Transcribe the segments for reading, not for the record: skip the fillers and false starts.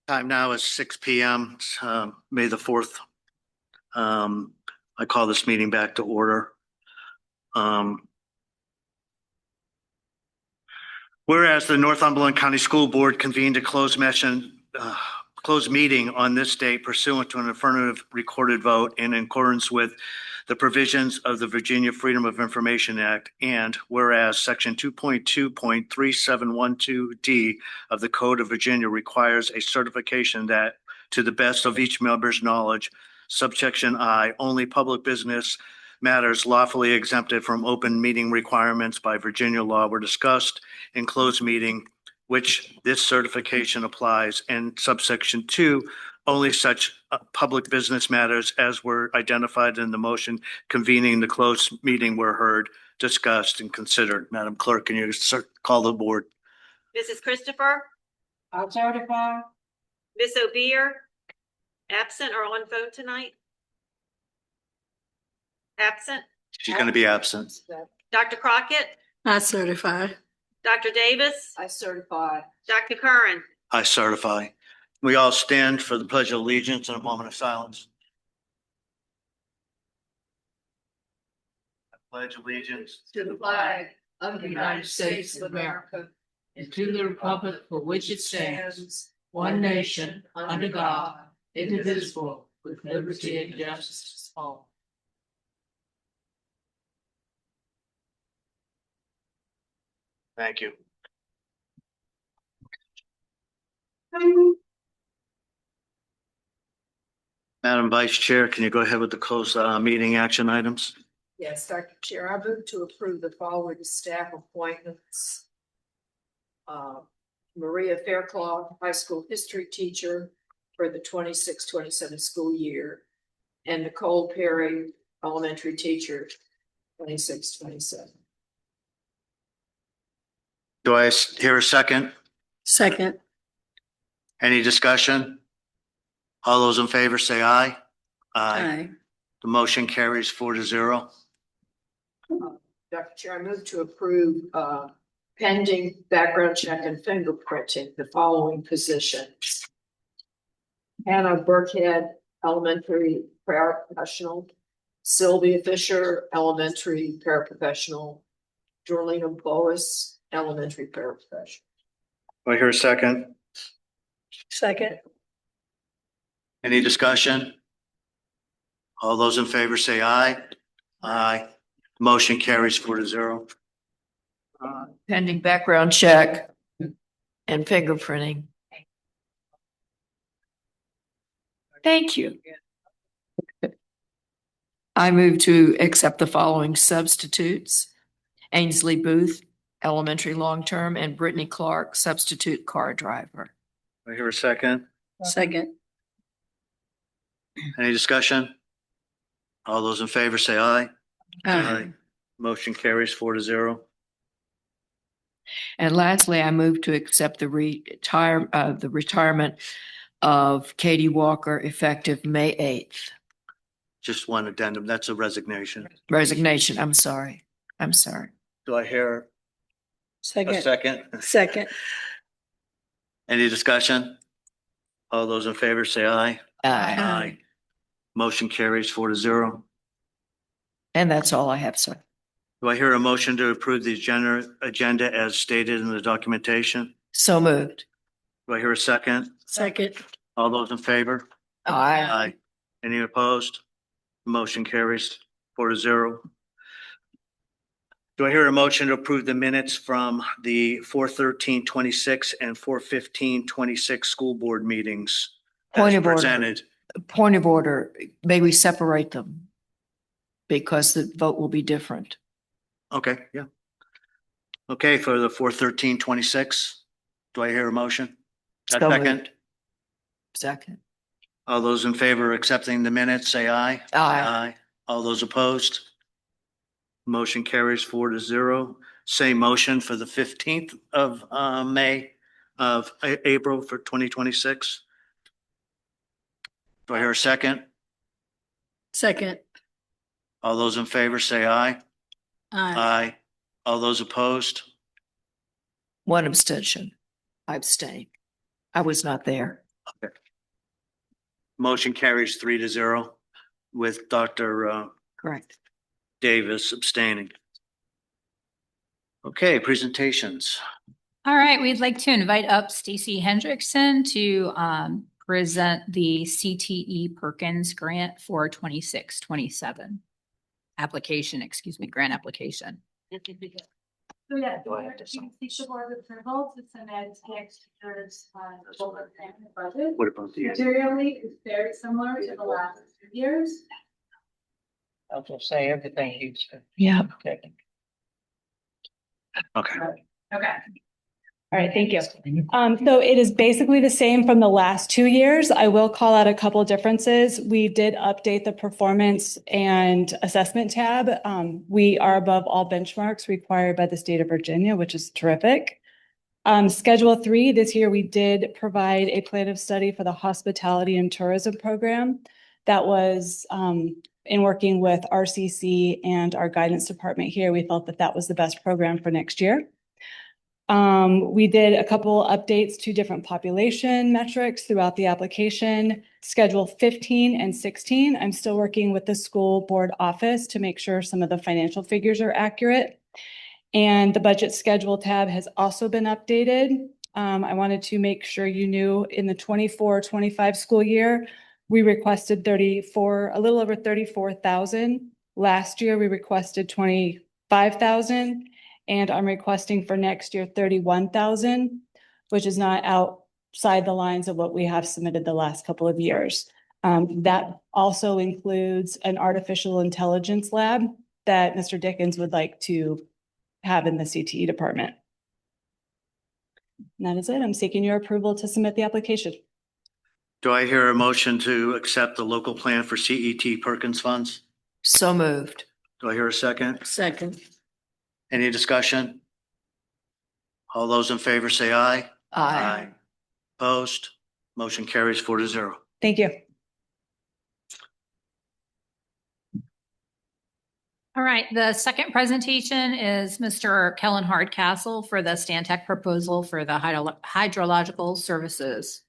Time now is 6 p.m. It's, May the 4th. I call this meeting back to order. Whereas the Northumberland County School Board convened a closed meeting on this date pursuant to an affirmative recorded vote in accordance with the provisions of the Virginia Freedom of Information Act, and whereas Section 2.2.3712D of the Code of Virginia requires a certification that, to the best of each member's knowledge, subsection I, only public business matters lawfully exempted from open meeting requirements by Virginia law were discussed in closed meeting, which this certification applies, and subsection 2, only such public business matters as were identified in the motion convening the closed meeting were heard, discussed, and considered. Madam Clerk, can you call the board? Mrs. Christopher? I'll certify. Miss O'Beer? Absent or on phone tonight? Absent. She's going to be absent. Dr. Crockett? I certify. Dr. Davis? I certify. Dr. Curran? I certify. We all stand for the Pledge of Allegiance in a moment of silence. I pledge allegiance To the flag of the United States of America and to the republic for which it stands, one nation, under God, indivisible, with liberty and justice for all. Thank you. Madam Vice Chair, can you go ahead with the closed meeting action items? Yes, Dr. Chair, I move to approve the following staff appointments. Maria Fairclough, high school history teacher for the 26-27 school year, and Nicole Perry, elementary teacher, 26-27. Do I hear a second? Second. Any discussion? All those in favor say aye. Aye. The motion carries 4-0. Dr. Chair, I move to approve pending background check and fingerprinting the following positions. Hannah Burkhead, elementary paraprofessional. Sylvia Fisher, elementary paraprofessional. Jorlina Boas, elementary paraprofessional. Do I hear a second? Second. Any discussion? All those in favor say aye. Aye. Motion carries 4-0. Pending background check and fingerprinting. Thank you. I move to accept the following substitutes: Ainsley Booth, elementary long-term, and Brittany Clark, substitute car driver. Do I hear a second? Second. Any discussion? All those in favor say aye. Aye. Motion carries 4-0. And lastly, I move to accept the retirement of Katie Walker effective May 8th. Just one addendum. That's a resignation. Resignation. I'm sorry. Do I hear a Second. second? Second. Any discussion? All those in favor say aye. Aye. Motion carries 4-0. And that's all I have, sir. Do I hear a motion to approve the agenda as stated in the documentation? So moved. Do I hear a second? Second. All those in favor? Aye. Any opposed? Motion carries 4-0. Do I hear a motion to approve the minutes from the 4/13/26 and 4/15/26 school board meetings as Point of order. presented? Point of order. May we separate them? Because the vote will be different. Okay, yeah. Okay, for the 4/13/26, do I hear a motion? A So second? moved. Second. All those in favor of accepting the minutes, say aye. Aye. All those opposed? Motion carries 4-0. Same motion for the 15th of April for 2026. Do I hear a second? Second. All those in favor say aye. Aye. All those opposed? One abstention. I abstain. I was not there. Motion carries 3-0 with Dr. Correct. Davis abstaining. Okay, presentations. All right, we'd like to invite up Stacy Hendrickson to present the CTE Perkins grant for 26-27 application, grant application. So yeah, you seek the board approval to submit next year's budget. What about the? Materially is very similar to the last 2 years. I'll just say everything you said. Yeah. Okay. Okay. All right, thank you. So it is basically the same from the last 2 years. I will call out a couple differences. We did update the performance and assessment tab. We are above all benchmarks required by the state of Virginia, which is terrific. Schedule 3, this year we did provide a plan of study for the hospitality and tourism program. That was in working with RCC and our guidance department here. We felt that that was the best program for next year. We did a couple updates to different population metrics throughout the application. Schedule 15 and 16, I'm still working with the school board office to make sure some of the financial figures are accurate. And the budget schedule tab has also been updated. I wanted to make sure you knew in the 24-25 school year, we requested a little over 34,000. Last year, we requested 25,000. And I'm requesting for next year 31,000, which is not outside the lines of what we have submitted the last couple of years. That also includes an artificial intelligence lab that Mr. Dickens would like to have in the CTE department. And that is it. I'm seeking your approval to submit the application. Do I hear a motion to accept the local plan for CET Perkins funds? So moved. Do I hear a second? Second. Any discussion? All those in favor say aye. Aye. Opposed? Motion carries 4-0. Thank you. All right, the second presentation is Mr. Kellen Hardcastle for the Stantec proposal for the hydrological services.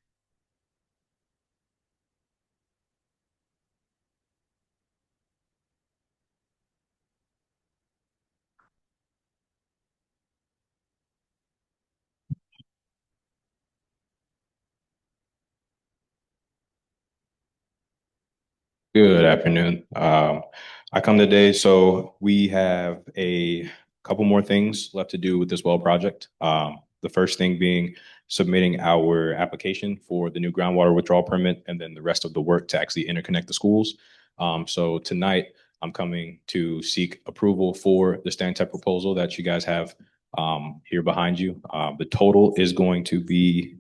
Good afternoon. I come today, so we have a couple more things left to do with this well project. The first thing being submitting our application for the new groundwater withdrawal permit, and then the rest of the work to actually interconnect the schools. So tonight, I'm coming to seek approval for the Stantec proposal that you guys have here behind you. The total is going to be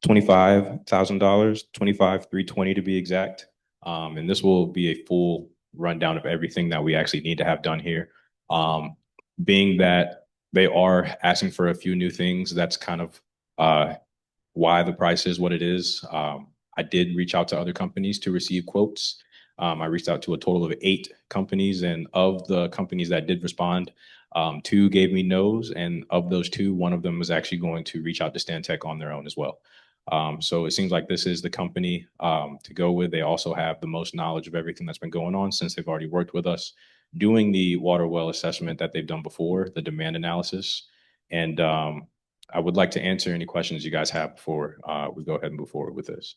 $25,000, $25,320 to be exact. And this will be a full rundown of everything that we actually need to have done here. Being that they are asking for a few new things, that's kind of why the price is what it is. I did reach out to other companies to receive quotes. I reached out to a total of 8 companies, and of the companies that did respond, 2 gave me no's, and of those 2, one of them was actually going to reach out to Stantec on their own as well. So it seems like this is the company to go with. They also have the most knowledge of everything that's been going on since they've already worked with us doing the water well assessment that they've done before, the demand analysis. And I would like to answer any questions you guys have before we go ahead and move forward with this.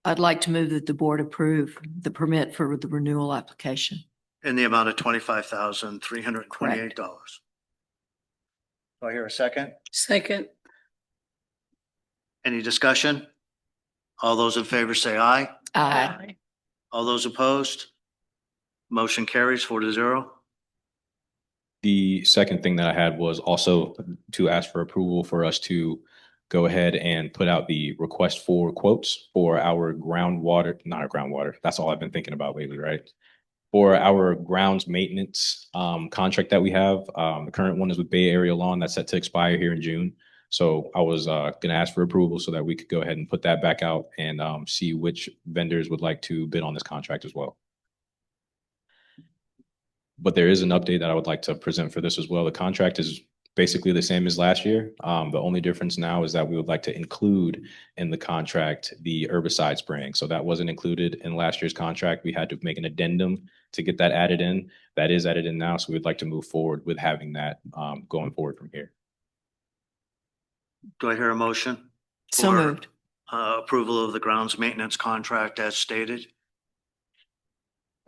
I'd like to move that the board approve the permit for the renewal application. In the amount of $25,328. Do I hear a second? Second. Any discussion? All those in favor say aye. Aye. All those opposed? Motion carries 4-0. The second thing that I had was also to ask for approval for us to go ahead and put out the request for quotes for our groundwater, not our groundwater. That's all I've been thinking about lately, right? For our grounds maintenance contract that we have. The current one is with Bay Area Lawn that's set to expire here in June. So I was going to ask for approval so that we could go ahead and put that back out and see which vendors would like to bid on this contract as well. But there is an update that I would like to present for this as well. The contract is basically the same as last year. The only difference now is that we would like to include in the contract the herbicide spraying. So that wasn't included in last year's contract. We had to make an addendum to get that added in. That is added in now. So we'd like to move forward with having that going forward from here. Do I hear a motion? So for, moved. Approval of the grounds maintenance contract as stated.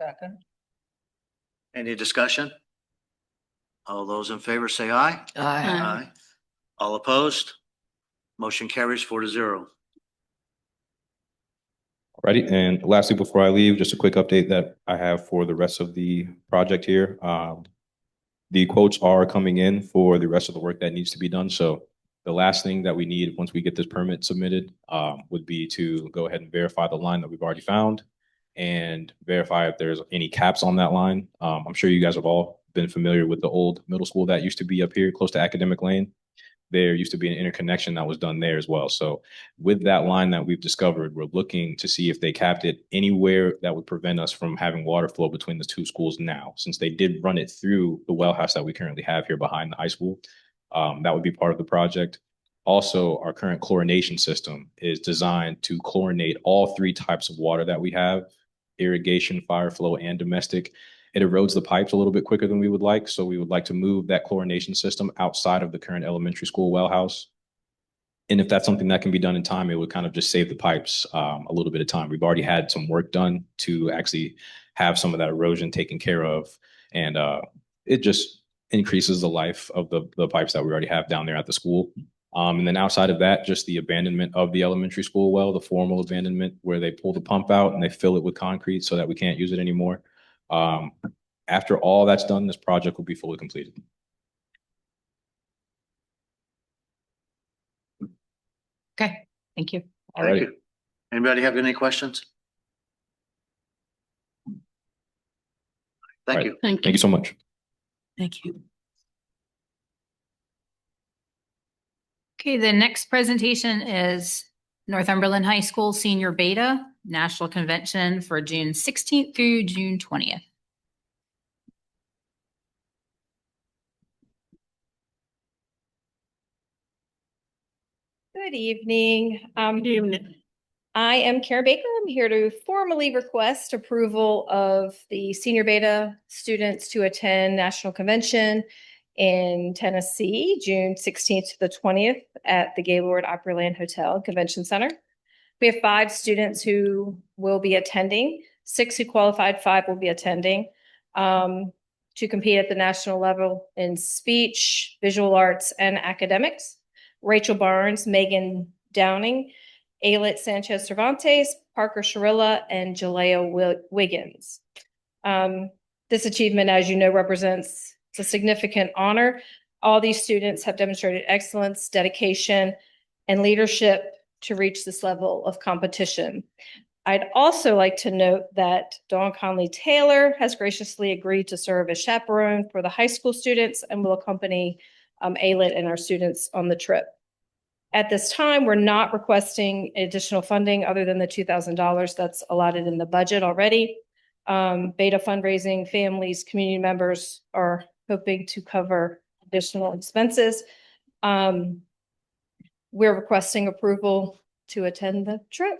Second. Any discussion? All those in favor say aye. Aye. Aye. All opposed? Motion carries 4-0. Alrighty, and lastly, before I leave, just a quick update that I have for the rest of the project here. The quotes are coming in for the rest of the work that needs to be done. So the last thing that we need once we get this permit submitted would be to go ahead and verify the line that we've already found and verify if there's any caps on that line. I'm sure you guys have all been familiar with the old middle school that used to be up here close to Academic Lane. There used to be an interconnection that was done there as well. So with that line that we've discovered, we're looking to see if they capped it anywhere that would prevent us from having water flow between the two schools now, since they did run it through the well house that we currently have here behind the high school. That would be part of the project. Also, our current chlorination system is designed to chlorinate all three types of water that we have: irrigation, fire flow, and domestic. It erodes the pipes a little bit quicker than we would like. So we would like to move that chlorination system outside of the current elementary school well house. And if that's something that can be done in time, it would kind of just save the pipes a little bit of time. We've already had some work done to actually have some of that erosion taken care of. And it just increases the life of the pipes that we already have down there at the school. And then outside of that, just the abandonment of the elementary school well, the formal abandonment where they pull the pump out and they fill it with concrete so that we can't use it anymore. After all that's done, this project will be fully completed. Okay, thank you. All Thank right. you. Anybody have any questions? Thank Right. you. Thank you so much. Thank you. Okay, the next presentation is Northumberland High School Senior Beta National Convention for June 16th through June 20th. Good evening. I am Karen Baker. I'm here to formally request approval of the Senior Beta students to attend National Convention in Tennessee, June 16th to the 20th at the Gaylord Opryland Hotel Convention Center. We have 5 students who will be attending, 6 who qualified, 5 will be attending to compete at the national level in speech, visual arts, and academics. Rachel Barnes, Megan Downing, Ailette Sanchez Cervantes, Parker Sharilla, and Jalea Wiggins. This achievement, as you know, represents a significant honor. All these students have demonstrated excellence, dedication, and leadership to reach this level of competition. I'd also like to note that Dawn Conley Taylor has graciously agreed to serve as chaperone for the high school students and will accompany Ailette and our students on the trip. At this time, we're not requesting additional funding other than the $2,000 that's allotted in the budget already. Beta fundraising families, community members are hoping to cover additional expenses. We're requesting approval to attend the trip.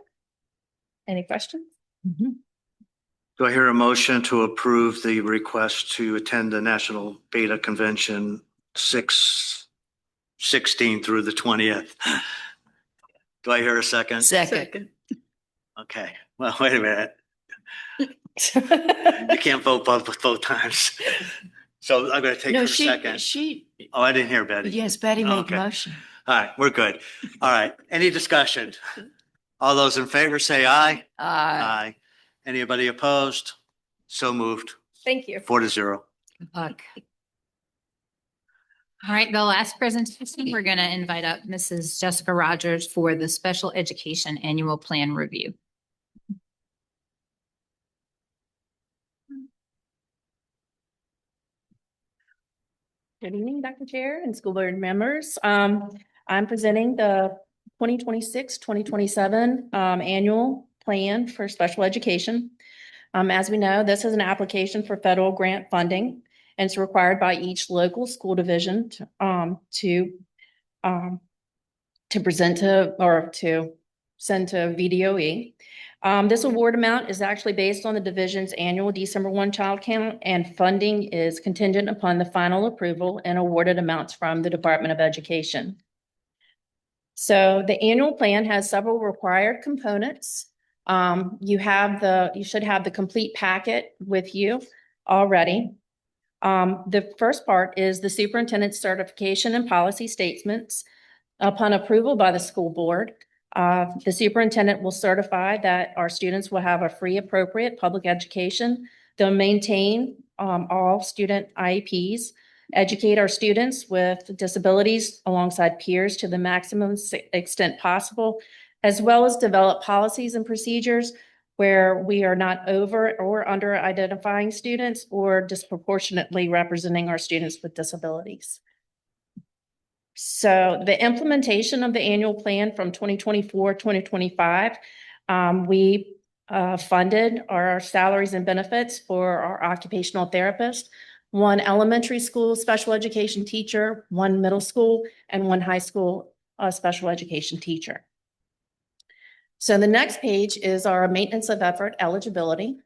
Any questions? Do I hear a motion to approve the request to attend the National Beta Convention 16 through the 20th? Do I hear a second? Second. Okay, well, wait a minute. You can't vote both times. So I'm going to take No, her second. she, Oh, I didn't hear Betty. yes, Betty Oh, made okay. the motion. All right, we're good. All right, any discussion? All those in favor say aye. Aye. Anybody opposed? So moved. Thank you. 4-0. Fuck. All right, the last presentation, we're going to invite up Mrs. Jessica Rogers for the Special Education Annual Plan Review. Good evening, Dr. Chair and school board members. I'm presenting the 2026-2027 annual plan for special education. As we know, this is an application for federal grant funding. and it's required by each local school division to present to or to send to VDOE. This award amount is actually based on the division's annual December 1 child count, and funding is contingent upon the final approval and awarded amounts from the Department of Education. So the annual plan has several required components. You should have the complete packet with you already. The first part is the superintendent's certification and policy statements. Upon approval by the school board, the superintendent will certify that our students will have a free, appropriate public education. They'll maintain all student IEPs, educate our students with disabilities alongside peers to the maximum extent possible, as well as develop policies and procedures where we are not over or under identifying students or disproportionately representing our students with disabilities. So the implementation of the annual plan from 2024, 2025, we funded our salaries and benefits for our occupational therapist, one elementary school special education teacher, one middle school, and one high school special education teacher. So the next page is our maintenance of effort eligibility.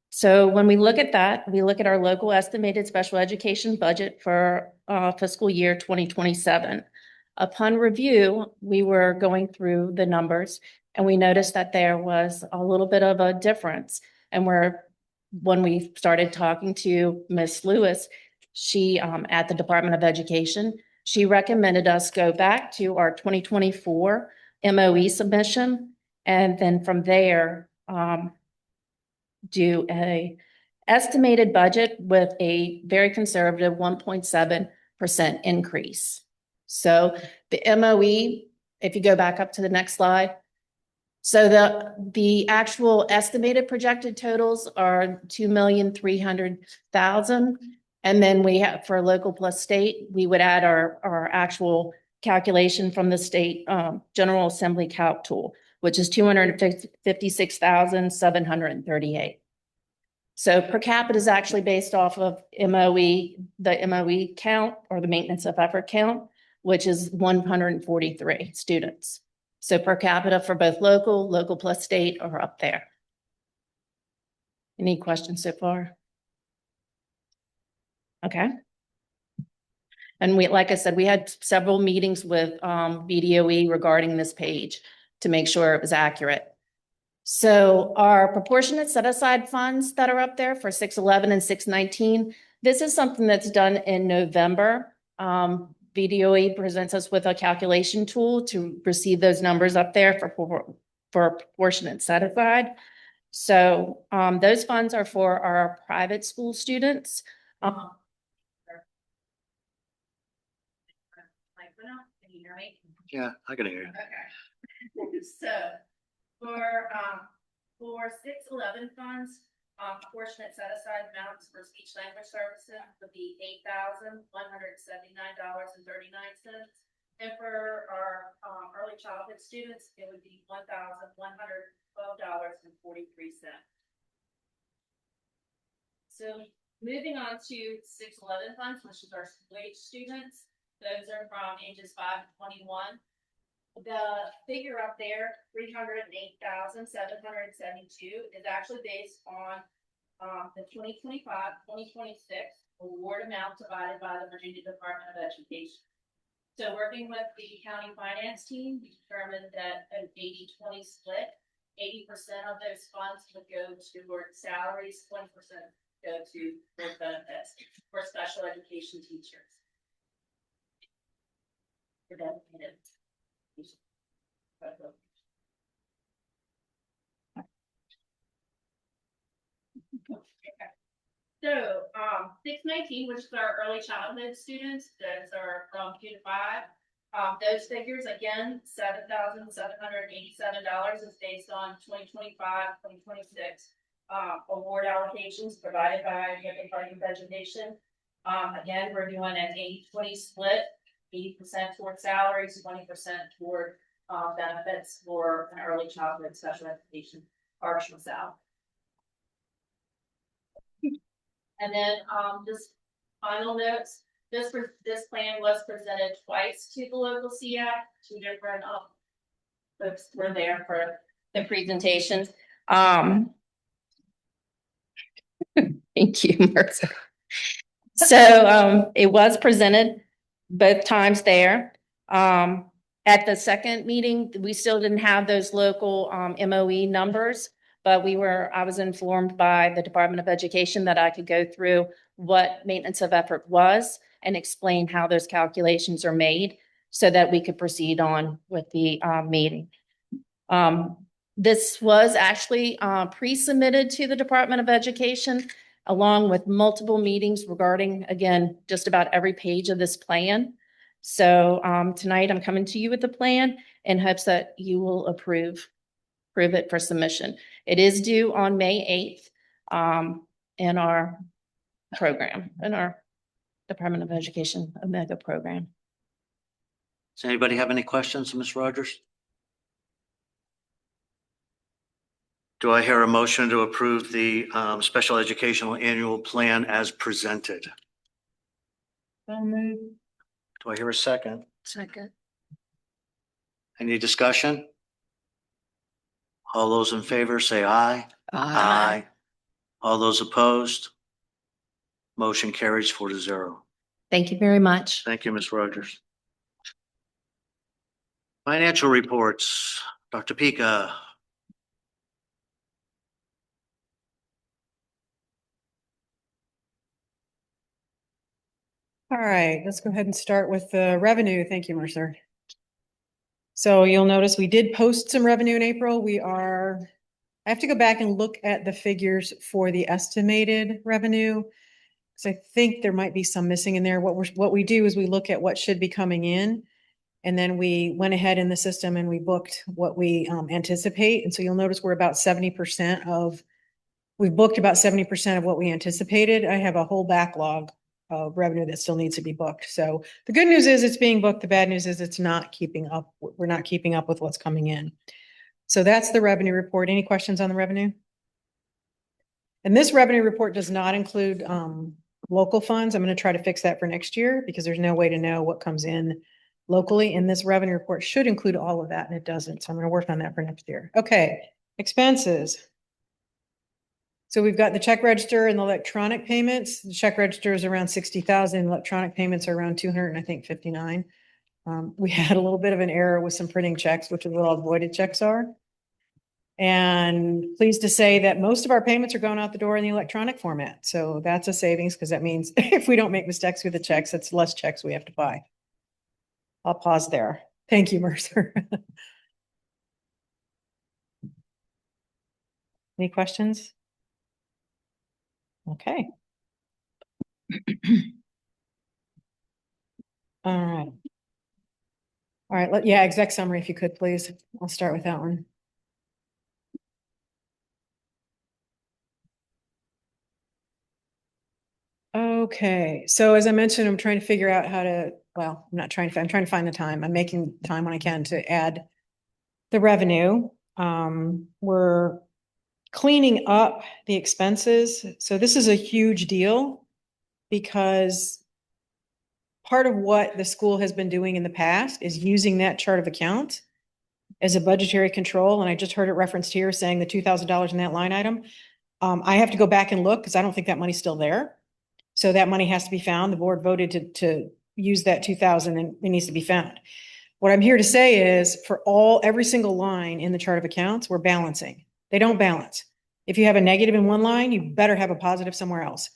So when we look at that, we look at our local estimated special education budget for fiscal year 2027. Upon review, we were going through the numbers and we noticed that there was a little bit of a difference. And when we started talking to Ms. Lewis, she at the Department of Education, she recommended us go back to our 2024 MOE submission, and then from there, do a estimated budget with a very conservative 1.7% increase. So the MOE, if you go back up to the next slide. So the actual estimated projected totals are 2,300,000. And then we have for local plus state, we would add our actual calculation from the state General Assembly calc tool, which is 256,738. So per capita is actually based off of MOE, the MOE count or the maintenance of effort count, which is 143 students. So per capita for both local plus state are up there. Any questions so far? Okay. And like I said, we had several meetings with BDOE regarding this page to make sure it was accurate. So our proportionate set aside funds that are up there for 611 and 619, this is something that's done in November. BDOE presents us with a calculation tool to receive those numbers up there for proportionate set aside. So those funds are for our private school students. Yeah, I can hear you. Okay. So for 611 funds, proportionate set aside amounts for speech language services would be $8,179.39. And for our early childhood students, it would be $1,112.43. So moving on to 611 funds, which is our school age students. Those are from ages 5 to 21. The figure up there, 308,772, is actually based on the 2025-2026 award amount divided by the Virginia Department of Education. So working with the county finance team, we determined that an 80-20 split, 80% of those funds would go toward salaries, 20% go to benefits for special education teachers. For dedicated. So 619, which is our early childhood students, those are from 2 to 5. Those figures again, $7,787 is based on 2025-2026 award allocations provided by the Department of Education. Again, we're doing an 80-20 split, 80% toward salaries, 20% toward benefits for an early childhood special education partial salary. And then, just final notes, this plan was presented twice to the local CIAC, two different, folks were there for the presentation. Thank you, Mercer. So, it was presented both times there. At the second meeting, we still didn't have those local, MOE numbers. But I was informed by the Department of Education that I could go through what maintenance of effort was and explain how those calculations are made so that we could proceed on with the meeting. This was actually pre-submitted to the Department of Education along with multiple meetings regarding, again, just about every page of this plan. So tonight I'm coming to you with the plan in hopes that you will approve it for submission. It is due on May 8th in our program, in our Department of Education Omega program. Does anybody have any questions, Ms. Rogers? Do I hear a motion to approve the special educational annual plan as presented? Do I hear a second? Second. Any discussion? All those in favor say aye. Aye. All those opposed? Motion carries 4-0. Thank you very much. Thank you, Ms. Rogers. Financial reports, Dr. Pika. All right, let's go ahead and start with the revenue. Thank you, Mercer. So you'll notice we did post some revenue in April. I have to go back and look at the figures for the estimated revenue. So I think there might be some missing in there. What we do is we look at what should be coming in. And then we went ahead in the system and we booked what we anticipate. And so you'll notice we're about 70% we've booked about 70% of what we anticipated. I have a whole backlog of revenue that still needs to be booked. So the good news is it's being booked. The bad news is it's not keeping up. We're not keeping up with what's coming in. So that's the revenue report. Any questions on the revenue? And this revenue report does not include local funds. I'm going to try to fix that for next year because there's no way to know what comes in locally. And this revenue report should include all of that, and it doesn't. So I'm going to work on that for next year. Okay, expenses. So we've got the check register and the electronic payments. The check register is around 60,000. Electronic payments are around 259. We had a little bit of an error with some printing checks, which is what all voided checks are. And pleased to say that most of our payments are going out the door in the electronic format. So that's a savings because that means if we don't make mistakes with the checks, it's less checks we have to buy. I'll pause there. Thank you, Mercer. Any questions? Okay. All right. All right. Yeah, exec summary, if you could, please. I'll start with that one. Okay. So as I mentioned, I'm trying to figure out I'm trying to find the time. I'm making time when I can to add the revenue. We're cleaning up the expenses. So this is a huge deal because part of what the school has been doing in the past is using that chart of account as a budgetary control. And I just heard it referenced here saying the $2,000 in that line item. I have to go back and look because I don't think that money's still there. So that money has to be found. The board voted to use that 2,000 and it needs to be found. What I'm here to say is for every single line in the chart of accounts, we're balancing. They don't balance. If you have a negative in one line, you better have a positive somewhere else.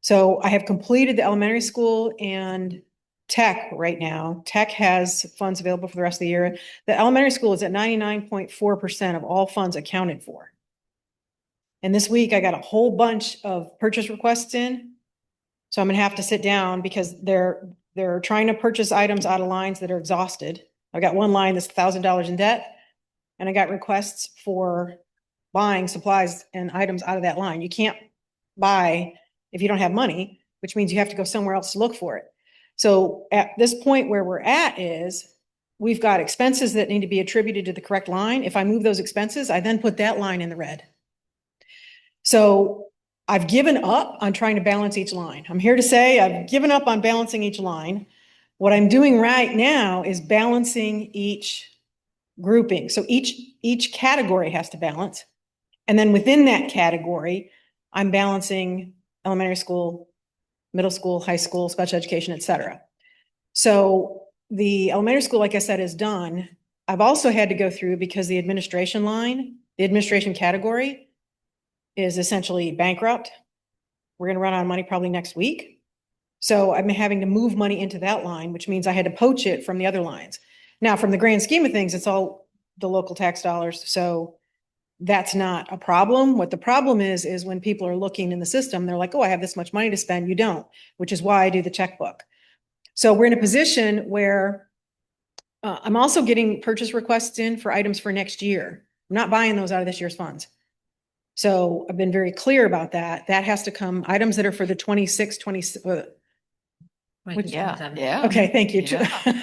So I have completed the elementary school and tech right now. Tech has funds available for the rest of the year. The elementary school is at 99.4% of all funds accounted for. And this week I got a whole bunch of purchase requests in. So I'm going to have to sit down because they're trying to purchase items out of lines that are exhausted. I got one line that's $1,000 in debt, and I got requests for buying supplies and items out of that line. You can't buy if you don't have money, which means you have to go somewhere else to look for it. So at this point where we're at is we've got expenses that need to be attributed to the correct line. If I move those expenses, I then put that line in the red. So I've given up on trying to balance each line. I'm here to say I've given up on balancing each line. What I'm doing right now is balancing each grouping. So each category has to balance. And then within that category, I'm balancing elementary school, middle school, high school, special education, et cetera. So the elementary school, like I said, is done. I've also had to go through because the administration line, the administration category is essentially bankrupt. We're going to run out of money probably next week. So I'm having to move money into that line, which means I had to poach it from the other lines. Now, from the grand scheme of things, it's all the local tax dollars. So that's not a problem. What the problem is when people are looking in the system, they're like, oh, I have this much money to spend. You don't, which is why I do the checkbook. So we're in a position where I'm also getting purchase requests in for items for next year. I'm not buying those out of this year's funds. So I've been very clear about that. That has to come, items that are for the 26, 27. Yeah. Okay, thank you. Yeah.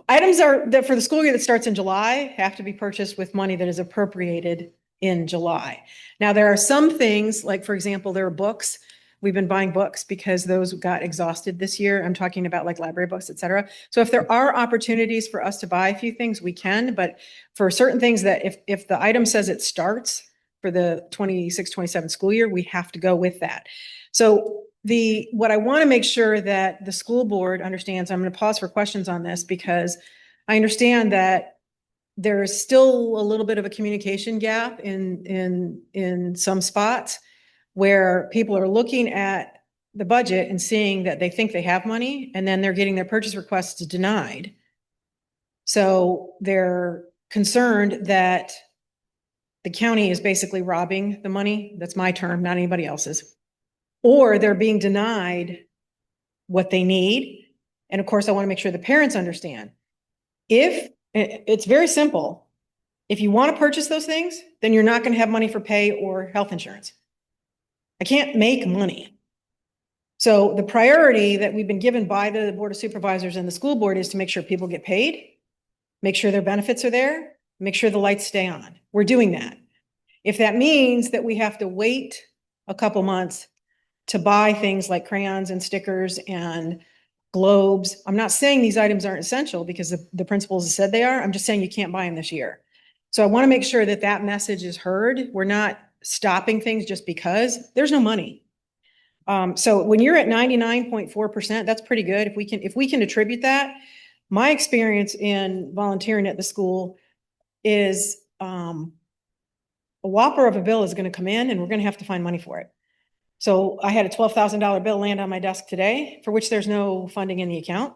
Items are that for the school year that starts in July have to be purchased with money that is appropriated in July. Now, there are some things, like for example, there are books. We've been buying books because those got exhausted this year. I'm talking about like library books, et cetera. So if there are opportunities for us to buy a few things, we can, but for certain things that if the item says it starts for the 26, 27 school year, we have to go with that. So what I want to make sure that the school board understands, I'm going to pause for questions on this because I understand that there is still a little bit of a communication gap in some spots where people are looking at the budget and seeing that they think they have money and then they're getting their purchase requests denied. So they're concerned that the county is basically robbing the money. That's my term, not anybody else's. Or they're being denied what they need. And of course, I want to make sure the parents understand. If it's very simple, if you want to purchase those things, then you're not going to have money for pay or health insurance. I can't make money. So the priority that we've been given by the Board of Supervisors and the school board is to make sure people get paid, make sure their benefits are there, make sure the lights stay on. We're doing that. If that means that we have to wait a couple months to buy things like crayons and stickers and globes. I'm not saying these items aren't essential because the principals have said they are. I'm just saying you can't buy them this year. So I want to make sure that that message is heard. We're not stopping things just because there's no money. So when you're at 99.4%, that's pretty good. If we can attribute that, my experience in volunteering at the school is a whopper of a bill is going to come in and we're going to have to find money for it. So I had a $12,000 bill land on my desk today for which there's no funding in the account.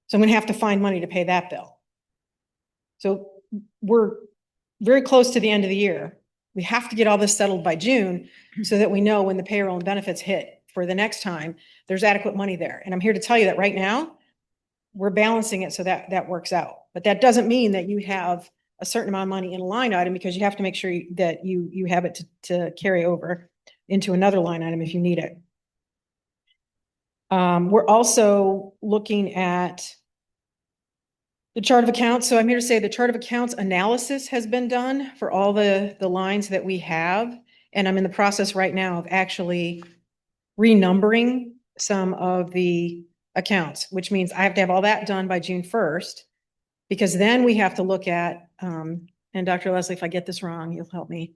So I'm going to have to find money to pay that bill. So we're very close to the end of the year. We have to get all this settled by June so that we know when the payroll and benefits hit for the next time, there's adequate money there. And I'm here to tell you that right now we're balancing it so that works out. But that doesn't mean that you have a certain amount of money in a line item because you have to make sure that you have it to carry over into another line item if you need it. We're also looking at the chart of accounts. So I'm here to say the chart of accounts analysis has been done for all the lines that we have. And I'm in the process right now of actually renumbering some of the accounts, which means I have to have all that done by June 1st, because then we have to look at, and Dr. Leslie, if I get this wrong, you'll help me.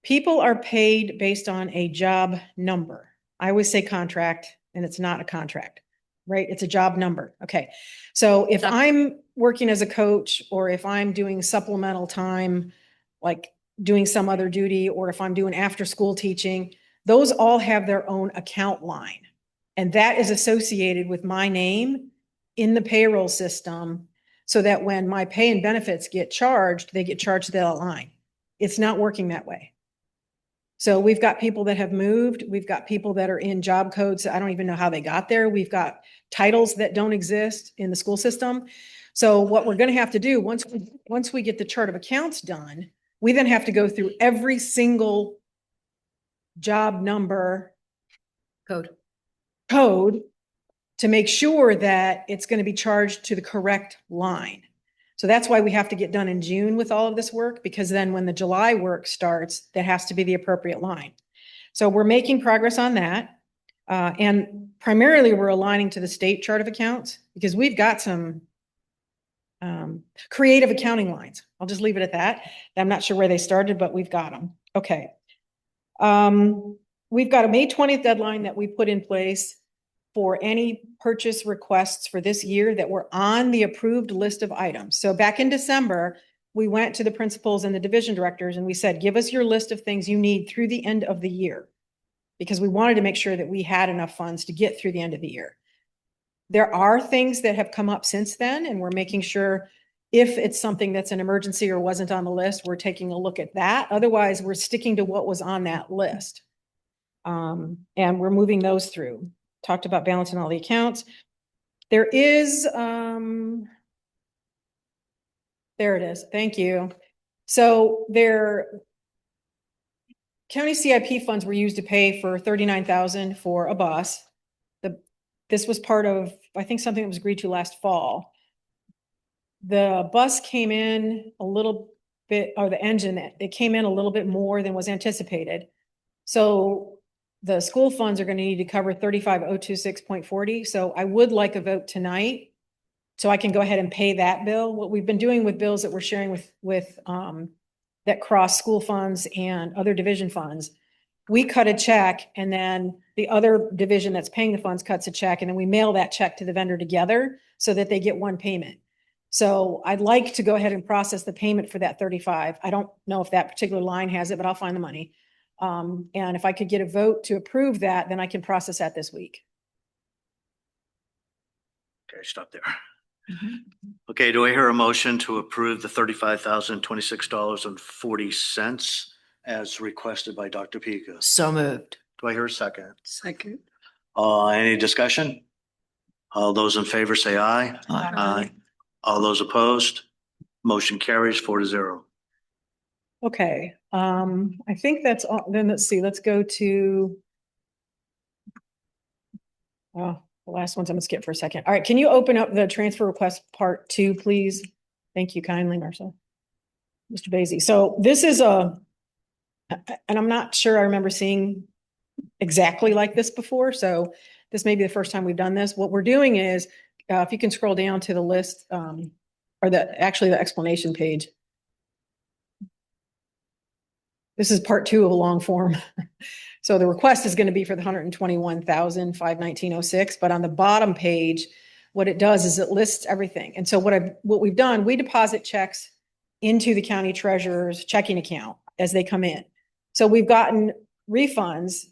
People are paid based on a job number. I always say contract, and it's not a contract, right? It's a job number. Okay. So if I'm working as a coach, or if I'm doing supplemental time, like doing some other duty, or if I'm doing after school teaching, those all have their own account line. And that is associated with my name in the payroll system so that when my pay and benefits get charged, they get charged to that line. It's not working that way. So we've got people that have moved. We've got people that are in job codes. I don't even know how they got there. We've got titles that don't exist in the school system. So what we're going to have to do once we get the chart of accounts done, we then have to go through every single job number code to make sure that it's going to be charged to the correct line. So that's why we have to get done in June with all of this work, because then when the July work starts, that has to be the appropriate line. So we're making progress on that. And primarily we're aligning to the state chart of accounts because we've got some creative accounting lines. I'll just leave it at that. I'm not sure where they started, but we've got them. Okay. We've got a May 20th deadline that we put in place for any purchase requests for this year that were on the approved list of items. So back in December, we went to the principals and the division directors and we said, give us your list of things you need through the end of the year, because we wanted to make sure that we had enough funds to get through the end of the year. There are things that have come up since then, and we're making sure if it's something that's an emergency or wasn't on the list, we're taking a look at that. Otherwise, we're sticking to what was on that list. And we're moving those through. Talked about balancing all the accounts. There is, there it is. Thank you. So county CIP funds were used to pay for $39,000 for a bus. This was part of, I think, something that was agreed to last fall. The bus came in a little bit, or the engine, it came in a little bit more than was anticipated. So the school funds are going to need to cover 35,026.40. So I would like a vote tonight so I can go ahead and pay that bill. What we've been doing with bills that we're sharing with that cross school funds and other division funds, we cut a check and then the other division that's paying the funds cuts a check, and then we mail that check to the vendor together so that they get one payment. So I'd like to go ahead and process the payment for that 35. I don't know if that particular line has it, but I'll find the money. And if I could get a vote to approve that, then I can process that this week. Okay, stop there. Okay, do I hear a motion to approve the $35,026.40 as requested by Dr. Pika? So moved. Do I hear a second? Second. Any discussion? All those in favor say aye. Aye. All those opposed? Motion carries 4-0. Okay, I think that's all. Then let's see, let's go to the last ones I'm gonna skip for a second. All right, can you open up the transfer request part 2, please? Thank you kindly, Marcia. Mr. Basie. So this is and I'm not sure I remember seeing exactly like this before. So this may be the first time we've done this. What we're doing is, if you can scroll down to the list, or actually the explanation page. This is part 2 of a long form. So the request is going to be for the $121,519.06, but on the bottom page, what it does is it lists everything. And so what we've done, we deposit checks into the county treasurer's checking account as they come in. So we've gotten refunds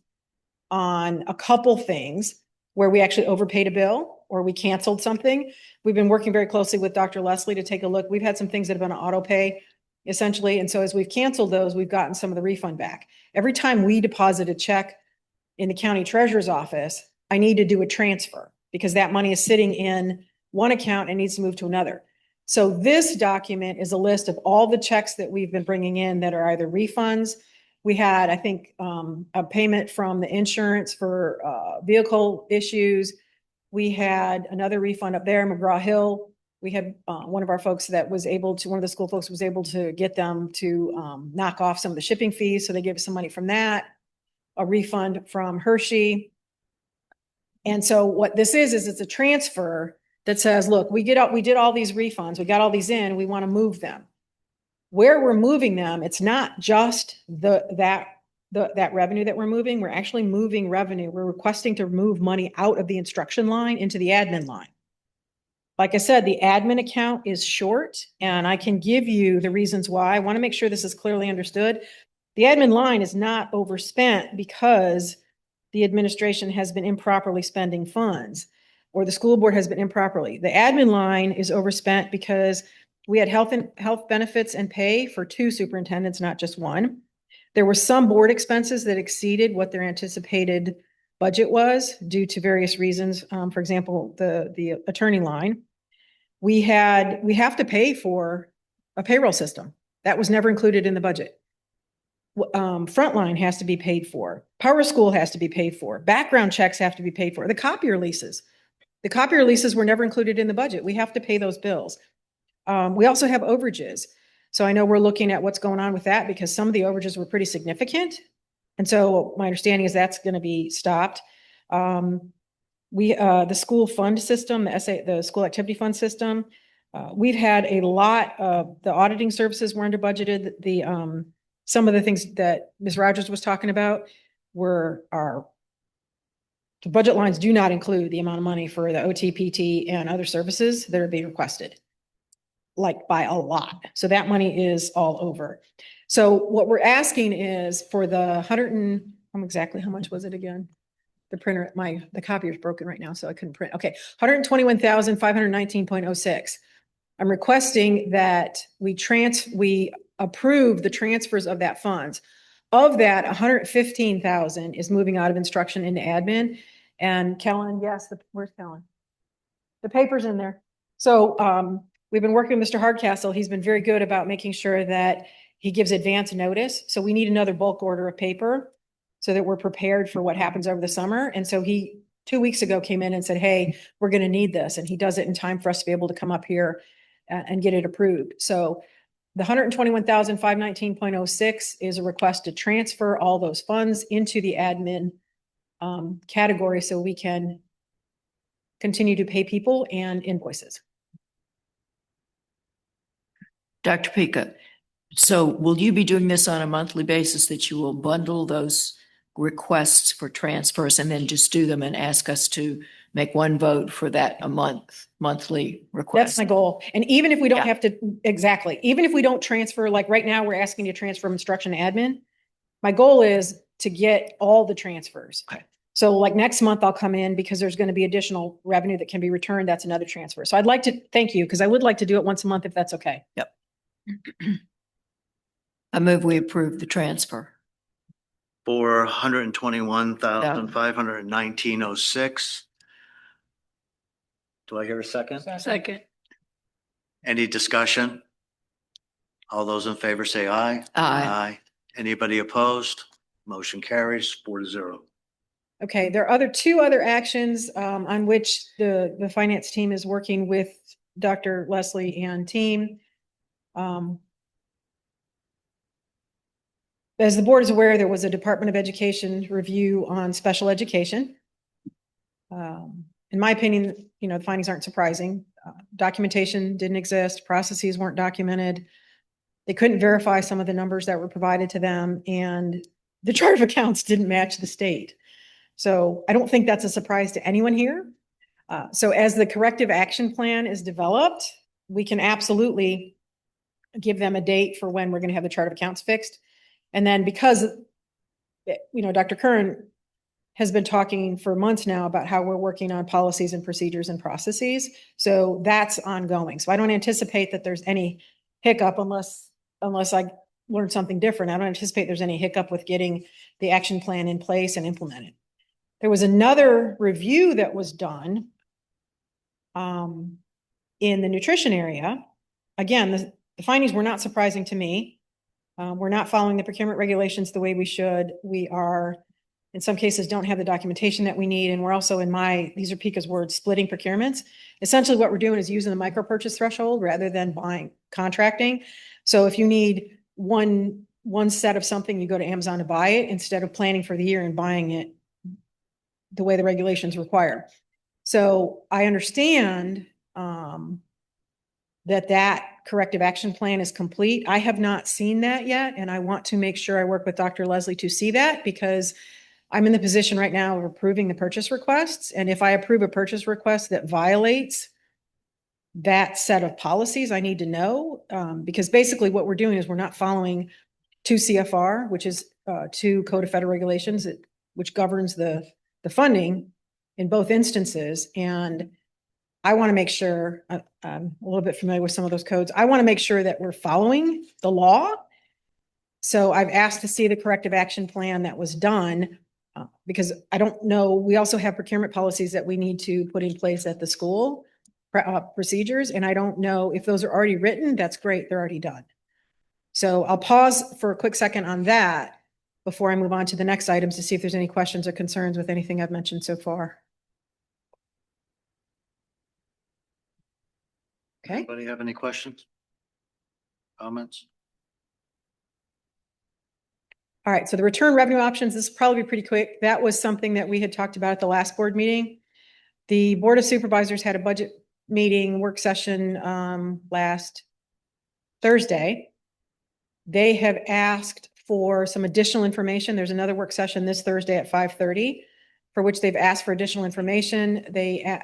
on a couple things where we actually overpaid a bill or we canceled something. We've been working very closely with Dr. Leslie to take a look. We've had some things that have been on auto pay essentially. And so as we've canceled those, we've gotten some of the refund back. Every time we deposit a check in the county treasurer's office, I need to do a transfer because that money is sitting in one account and needs to move to another. So this document is a list of all the checks that we've been bringing in that are either refunds. We had, I think, a payment from the insurance for vehicle issues. We had another refund up there in McGraw Hill. We had one of our folks that was able to, one of the school folks was able to get them to knock off some of the shipping fees. So they gave us some money from that, a refund from Hershey. And so what this is it's a transfer that says, look, we did all these refunds. We got all these in, we want to move them. Where we're moving them, it's not just that revenue that we're moving. We're actually moving revenue. We're requesting to move money out of the instruction line into the admin line. Like I said, the admin account is short, and I can give you the reasons why. I want to make sure this is clearly understood. The admin line is not overspent because the administration has been improperly spending funds or the school board has been improperly. The admin line is overspent because we had health benefits and pay for 2 superintendents, not just one. There were some board expenses that exceeded what their anticipated budget was due to various reasons. For example, the attorney line. We have to pay for a payroll system. That was never included in the budget. Frontline has to be paid for. Power School has to be paid for. Background checks have to be paid for. The copier leases. The copier leases were never included in the budget. We have to pay those bills. We also have overages. So I know we're looking at what's going on with that because some of the overages were pretty significant. And so my understanding is that's going to be stopped. The school fund system, the school activity fund system, we've had a lot of the auditing services were under budgeted. Some of the things that Ms. Rogers was talking about the budget lines do not include the amount of money for the OTPT and other services that are being requested, like by a lot. So that money is all over. So what we're asking is for the exactly how much was it again? The printer, the copier is broken right now, so I couldn't print. Okay, 121,519.06. I'm requesting that we approve the transfers of that funds. Of that, 115,000 is moving out of instruction into admin. And Kellen, yes, where's Kellen? The paper's in there. So we've been working with Mr. Hardcastle. He's been very good about making sure that he gives advance notice. So we need another bulk order of paper so that we're prepared for what happens over the summer. And so he 2 weeks ago came in and said, hey, we're going to need this. And he does it in time for us to be able to come up here and get it approved. So the 121,519.06 is a request to transfer all those funds into the admin category so we can continue to pay people and invoices. Dr. Pika, so will you be doing this on a monthly basis, that you will bundle those requests for transfers and then just do them and ask us to make one vote for that monthly request? That's my goal. And even if we don't Yeah. have to, exactly, even if we don't transfer, like right now, we're asking you to transfer from instruction to admin. My goal is to get all the transfers. Okay. So like next month I'll come in because there's going to be additional revenue that can be returned. That's another transfer. So I'd like to thank you because I would like to do it once a month if that's okay. Yep. I move we approve the transfer. For 121,519.06. Do I hear a second? Second. Any discussion? All those in favor say aye. Aye. Anybody opposed? Motion carries 4-0. Okay, there are two other actions on which the finance team is working with Dr. Leslie and team. As the board is aware, there was a Department of Education review on special education. In my opinion, the findings aren't surprising. Documentation didn't exist, processes weren't documented. They couldn't verify some of the numbers that were provided to them, and the chart of accounts didn't match the state. So I don't think that's a surprise to anyone here. So as the corrective action plan is developed, we can absolutely give them a date for when we're going to have the chart of accounts fixed. And then because, Dr. Curran has been talking for months now about how we're working on policies and procedures and processes. So that's ongoing. So I don't anticipate that there's any hiccup unless I learn something different. I don't anticipate there's any hiccup with getting the action plan in place and implemented. There was another review that was done in the nutrition area. Again, the findings were not surprising to me. We're not following the procurement regulations the way we should. We are, in some cases, don't have the documentation that we need. And we're also these are Pika's words, splitting procurements. Essentially what we're doing is using the micro purchase threshold rather than contracting. So if you need one set of something, you go to Amazon to buy it instead of planning for the year and buying it the way the regulations require. So I understand that corrective action plan is complete. I have not seen that yet, and I want to make sure I work with Dr. Leslie to see that because I'm in the position right now of approving the purchase requests. And if I approve a purchase request that violates that set of policies, I need to know because basically what we're doing is we're not following 2 CFR, which is 2 Code of Federal Regulations, which governs the funding in both instances. And I want to make sure, I'm a little bit familiar with some of those codes. I want to make sure that we're following the law. So I've asked to see the corrective action plan that was done because I don't know. We also have procurement policies that we need to put in place at the school procedures. And I don't know if those are already written. That's great. They're already done. So I'll pause for a quick second on that before I move on to the next items to see if there's any questions or concerns with anything I've mentioned so far. Okay, Anybody have any questions? Comments? all right, so the return revenue options, this will probably be pretty quick. That was something that we had talked about at the last board meeting. The Board of Supervisors had a budget meeting, work session, last Thursday. They have asked for some additional information. There's another work session this Thursday at 5:30 for which they've asked for additional information.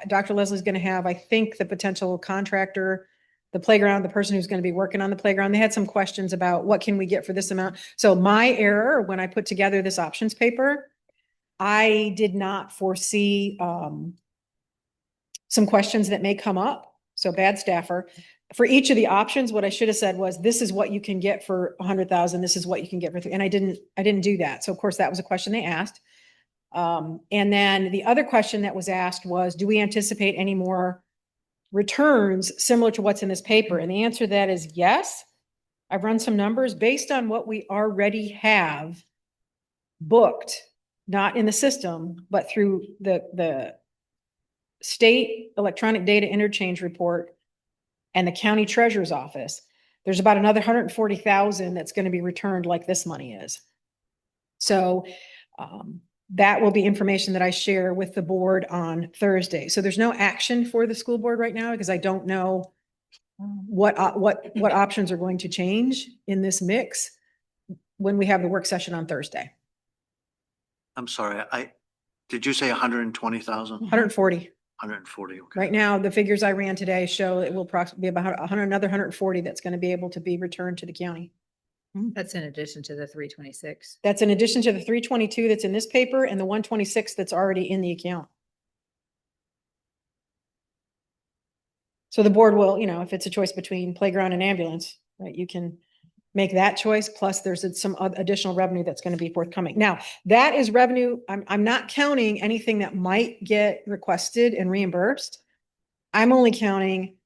Dr. Leslie's going to have, I think, the potential contractor, the playground, the person who's going to be working on the playground. They had some questions about what can we get for this amount. So my error when I put together this options paper, I did not foresee some questions that may come up. So bad staffer. For each of the options, what I should have said was, this is what you can get for 100,000. This is what you can get for and I didn't do that. So of course that was a question they asked. And then the other question that was asked was, do we anticipate any more returns similar to what's in this paper? And the answer to that is yes. I've run some numbers based on what we already have booked, not in the system, but through the state electronic data interchange report and the county treasurer's office. There's about another 140,000 that's going to be returned like this money is. So that will be information that I share with the board on Thursday. So there's no action for the school board right now because I don't know what options are going to change in this mix when we have the work session on Thursday. I'm sorry, did you say 120,000? 140. 140, okay. Right now, the figures I ran today show it will approximately be about another 140 that's going to be able to be returned to the county. That's in addition to the 326. That's in addition to the 322 that's in this paper and the 126 that's already in the account. So the board will, if it's a choice between playground and ambulance, right, you can make that choice. Plus there's some additional revenue that's going to be forthcoming. Now that is revenue. I'm not counting anything that might get requested and reimbursed. I'm only counting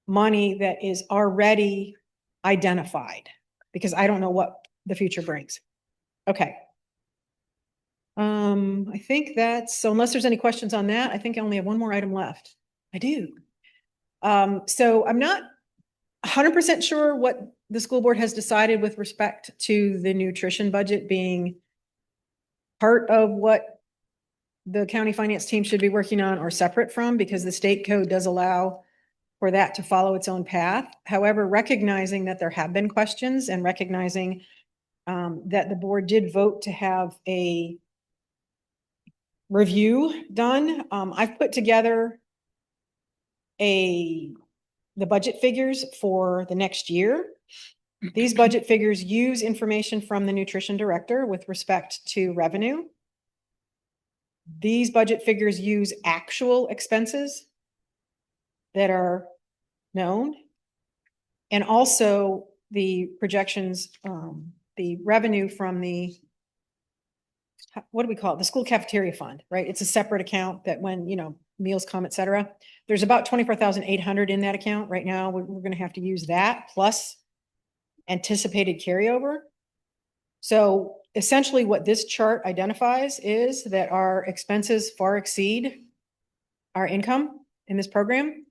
money that is already identified because I don't know what the future brings. Okay. I think so unless there's any questions on that, I think I only have one more item left. I do. So I'm not 100% sure what the school board has decided with respect to the nutrition budget being part of what the county finance team should be working on or separate from, because the state code does allow for that to follow its own path. However, recognizing that there have been questions and recognizing that the board did vote to have a review done, I've put together the budget figures for the next year. These budget figures use information from the nutrition director with respect to revenue. These budget figures use actual expenses that are known, and also the projections, the revenue from the, what do we call it? The school cafeteria fund, right? It's a separate account that when, meals come, et cetera. There's about 24,800 in that account right now. We're going to have to use that plus anticipated carryover. So essentially what this chart identifies is that our expenses far exceed our income in this program.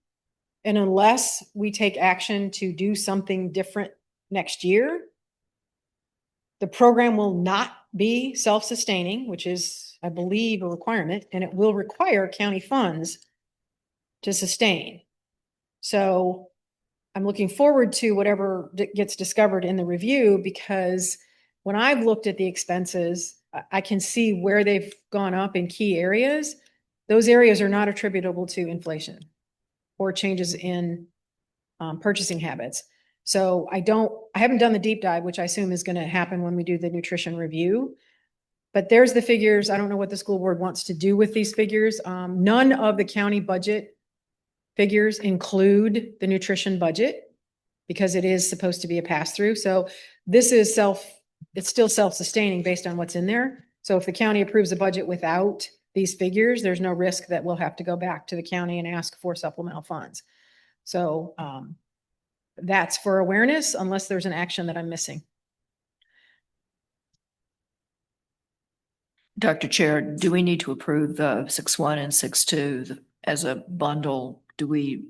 And unless we take action to do something different next year, the program will not be self-sustaining, which is, I believe, a requirement, and it will require county funds to sustain. So I'm looking forward to whatever gets discovered in the review, because when I've looked at the expenses, I can see where they've gone up in key areas. Those areas are not attributable to inflation or changes in purchasing habits. So I haven't done the deep dive, which I assume is going to happen when we do the nutrition review. But there's the figures. I don't know what the school board wants to do with these figures. None of the county budget figures include the nutrition budget because it is supposed to be a pass-through. So this is it's still self-sustaining based on what's in there. So if the county approves a budget without these figures, there's no risk that we'll have to go back to the county and ask for supplemental funds. So that's for awareness, unless there's an action that I'm missing. Dr. Chair, do we need to approve the 6.1 and 6.2 as a bundle? Do we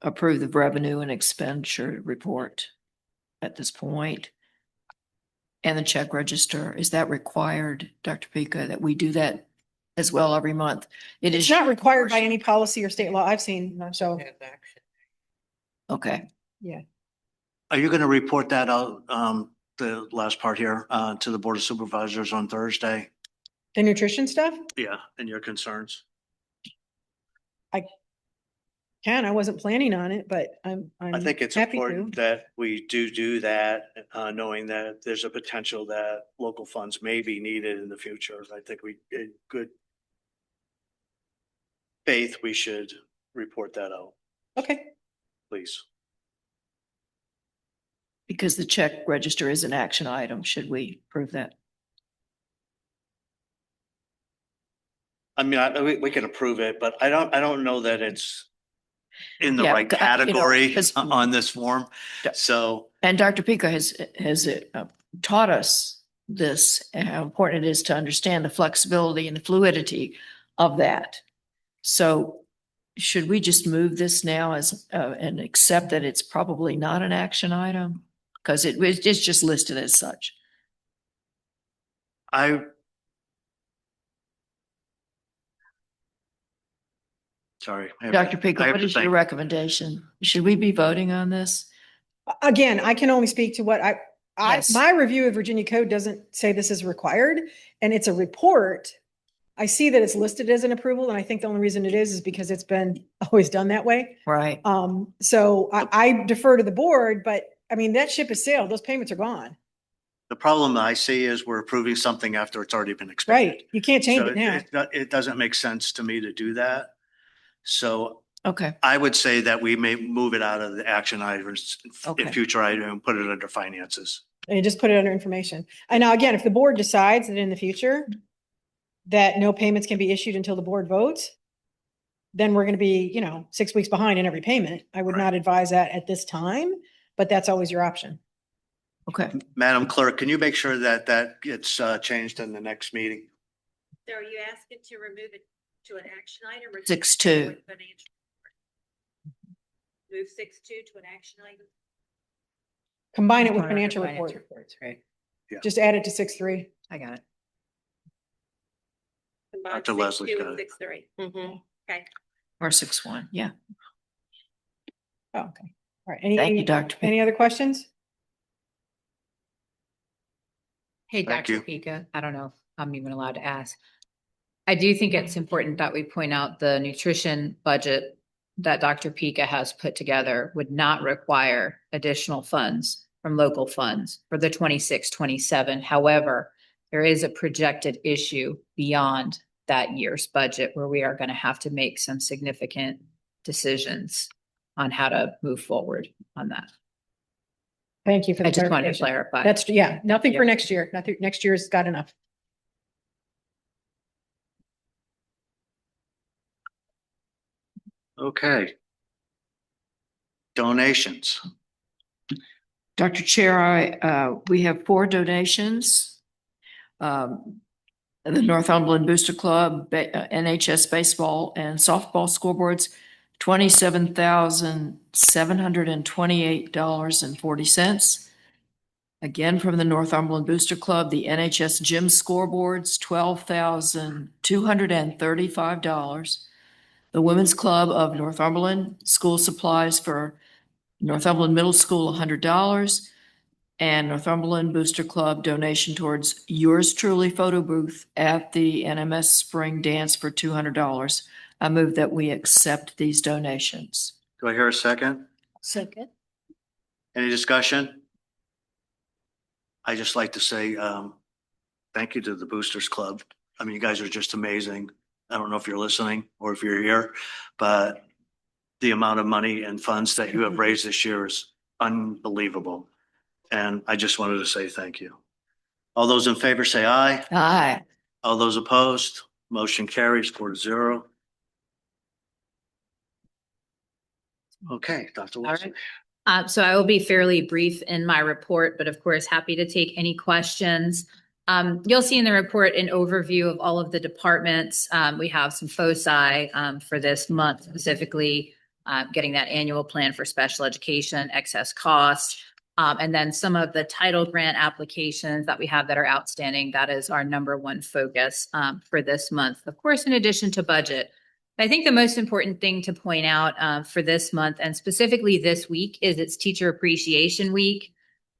approve the revenue and expenditure report at this point. And the check register, is that required, Dr. Pica, that we do that as well every month? It It's is not required by any policy or state law I've seen, so, Okay. Are you going to report that out, the last part here, to the Board of Supervisors on Thursday? the nutrition stuff, Yeah, and your concerns? I wasn't planning on it, but I'm I think it's happy important to. that we do that, knowing that there's a potential that local funds may be needed in the future. I think we, in good faith, we should report that out, Okay, please. Because the check register is an action item. Should we prove that? I mean, we can approve it, but I don't know that it's in the Yeah, right you know, category 'cause- on this form. So And Dr. Pico has taught us this and how important it is to understand the flexibility and the fluidity of that. So should we just move this now as, and accept that it's probably not an action item? Because it's just listed as such. sorry. Dr. Pico, I have what to is your think. recommendation? Should we be voting on this? again, I can only speak to what Yes. my review of Virginia code doesn't say this is required, and it's a report. I see that it's listed as an approval, and I think the only reason it is because it's been always done that way. Right. So I defer to the board, but I mean, that ship has sailed. Those payments are gone. The problem I see is we're approving something after it's already been expended. Right. You can't change So it now. it doesn't make sense to me to do that. So Okay. I would say that we may move it out of the action items Okay. in future item and put it under finances. And you just put it under information. And now again, if the board decides that in the future that no payments can be issued until the board votes, then we're going to be, 6 weeks behind in every payment. I would not advise that at this time, but that's always your option. Okay. Madam Clerk, can you make sure that that gets changed in the next meeting? So are you asking to remove it to an action item or? 6-2. Move 6-2 to an action item? Combine it with Combine it financial with finance report. reports, right? Just add it to 6-3. I got it. Combine Dr. Leslie's 6-2 got and it. 6-3. Mhm. Okay. Or 6-1. Yeah. Oh, okay. All right. Thank you, Dr. Pico. Any other questions? Hey, Thank Dr. you. Pica, I don't know if I'm even allowed to ask. I do think it's important that we point out the nutrition budget that Dr. Pica has put together would not require additional funds from local funds for the 26-27. However, there is a projected issue beyond that year's budget where we are going to have to make some significant decisions on how to move forward on that. Thank you for the I just wanted to clarification. clarify. That's, nothing for Yeah. next year. Nothing, next year's got enough. Okay. Donations. Dr. Chair, we have 4 donations. The Northumberland Booster Club, NHS baseball and softball scoreboards, $27,728.40. Again, from the Northumberland Booster Club, the NHS gym scoreboards, $12,235. The Women's Club of Northumberland, school supplies for Northumberland Middle School, $100. And Northumberland Booster Club donation towards yours truly photo booth at the NMS Spring Dance for $200. I move that we accept these donations. Do I hear a second? Second. Any discussion? I just like to say, thank you to the Boosters Club. I mean, you guys are just amazing. I don't know if you're listening or if you're here, but the amount of money and funds that you have raised this year is unbelievable. And I just wanted to say thank you. All those in favor say aye. Aye. All those opposed, motion carries 4-0. Okay, Dr. Wilson. So I will be fairly brief in my report, but of course, happy to take any questions. You'll see in the report an overview of all of the departments. We have some foci for this month specifically getting that annual plan for special education, excess costs. And then some of the title grant applications that we have that are outstanding, that is our number one focus for this month. Of course, in addition to budget. I think the most important thing to point out for this month and specifically this week is it's Teacher Appreciation Week.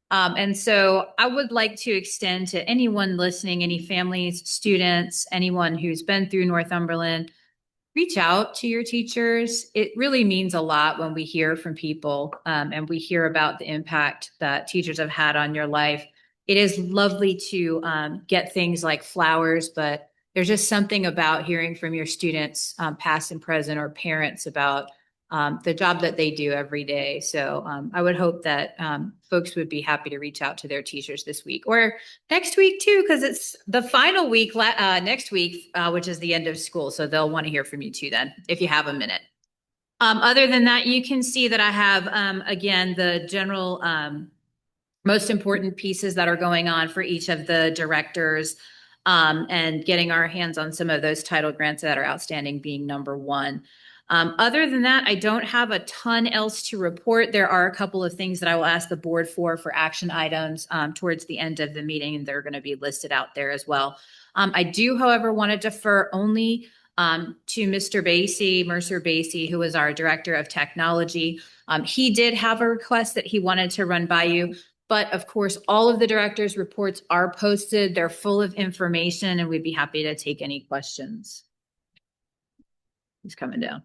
And so I would like to extend to anyone listening, any families, students, anyone who's been through Northumberland, reach out to your teachers. It really means a lot when we hear from people and we hear about the impact that teachers have had on your life. It is lovely to get things like flowers, but there's just something about hearing from your students, past and present, or parents about the job that they do every day. So I would hope that folks would be happy to reach out to their teachers this week or next week too, because it's the final week next week, which is the end of school. So they'll want to hear from you too then, if you have a minute. Other than that, you can see that I have, again, the general most important pieces that are going on for each of the directors and getting our hands on some of those title grants that are outstanding being number one. Other than that, I don't have a ton else to report. There are a couple of things that I will ask the board for action items towards the end of the meeting, and they're going to be listed out there as well. I do, however, want to defer only to Mr. Basie, Mercer Basie, who is our Director of Technology. He did have a request that he wanted to run by you. But of course, all of the directors' reports are posted. They're full of information, and we'd be happy to take any questions. He's coming down.